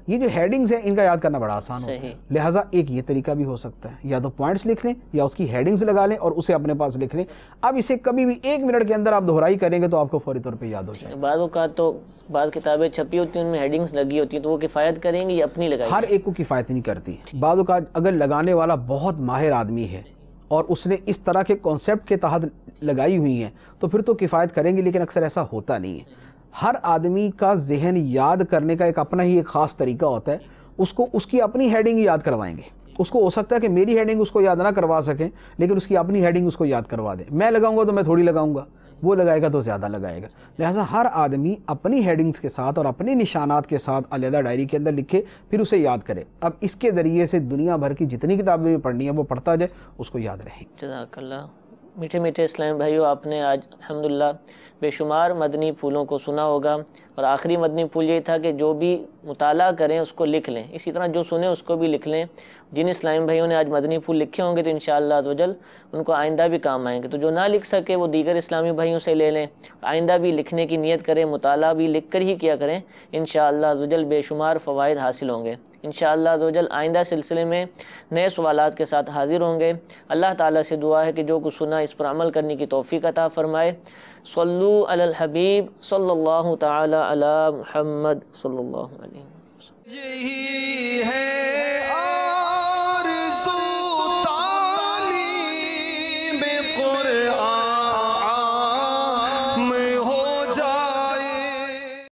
یہ جو ہیڈنگز ہیں ان کا یاد کرنا بڑا آسان ہوتا ہے، لہٰذا ایک یہ طریقہ بھی ہو سکتا ہے، یا تو پوائنٹس لکھ لیں یا اس کی ہیڈنگز لگا لیں اور اسے اپنے پاس لکھ لیں۔ اب اسے کبھی بھی 1 منٹ کے اندر آپ دہرائی کریں گے تو آپ کو فوری طور پہ یاد ہو جائے گا۔ بعض اوقات تو بعض کتابیں چھپی ہوتی ہیں، ان میں ہیڈنگز لگی ہوتی ہیں، تو وہ کفایت کریں گے یا اپنی لگائیں گے؟ ہر ایک کو کفایت نہیں کرتی۔ بعض اوقات اگر لگانے والا بہت ماہر آدمی ہے اور اس نے اس طرح کے کانسیپٹ کے تحت لگائی ہوئی ہیں تو پھر تو کفایت کریں گے، لیکن اکثر ایسا ہوتا نہیں ہے۔ ہر آدمی کا ذہن یاد کرنے کا ایک اپنا ہی ایک خاص طریقہ ہوتا ہے. اس کی اپنی ہیڈنگ یاد کروائیں گے. اس کو ہو سکتا ہے کہ میری ہیڈنگ اس کو یاد نہ کروا سکیں لیکن اس کی اپنی ہیڈنگ اس کو یاد کروا دیں. میں لگاؤں گا تو میں تھوڑی لگاؤں گا, وہ لگائے گا تو زیادہ لگائے گا. لہٰذا ہر آدمی اپنی ہیڈنگز کے ساتھ اور اپنے نشانات کے ساتھ علیحدہ ڈائری کے اندر لکھے, پھر اسے یاد کرے. اب اس کے ذریعے سے دنیا بھر کی جتنی کتابیں بھی پڑھنی ہیں وہ پڑھتا جائے, اس کو یاد رہیں. جزاک اللہ. میٹھے میٹھے اسلام بھائیو, آپ نے آج الحمدللہ بے شمار مدنی پھولوں کو سنا ہوگا, اور آخری مدنی پھول یہ تھا کہ جو بھی مطالعہ کریں اس کو لکھ لیں. اسی طرح جو سنیں اس کو بھی لکھ لیں. جن اسلام بھائیوں نے آج مدنی پھول لکھے ہوں گے تو انشاءاللہ عزوجل ان کو آئندہ بھی کام آئیں گے. تو جو نہ لکھ سکے وہ دیگر اسلامی بھائیوں سے لے لیں, آئندہ بھی لکھنے کی نیت کریں, مطالعہ بھی لکھ کر ہی کیا کریں. انشاءاللہ عزوجل بے شمار فوائد حاصل ہوں گے. انشاءاللہ عزوجل آئندہ سلسلے میں نئے سوالات کے ساتھ حاضر ہوں گے. اللہ تعالیٰ سے دعا ہے کہ جو کچھ سنا اس پر عمل کرنے کی توفیق عطا فرمائے. صلو علی الحبیب صلی اللہ تعالی علی محمد صلی اللہ علیہ وسلم. یہی ہے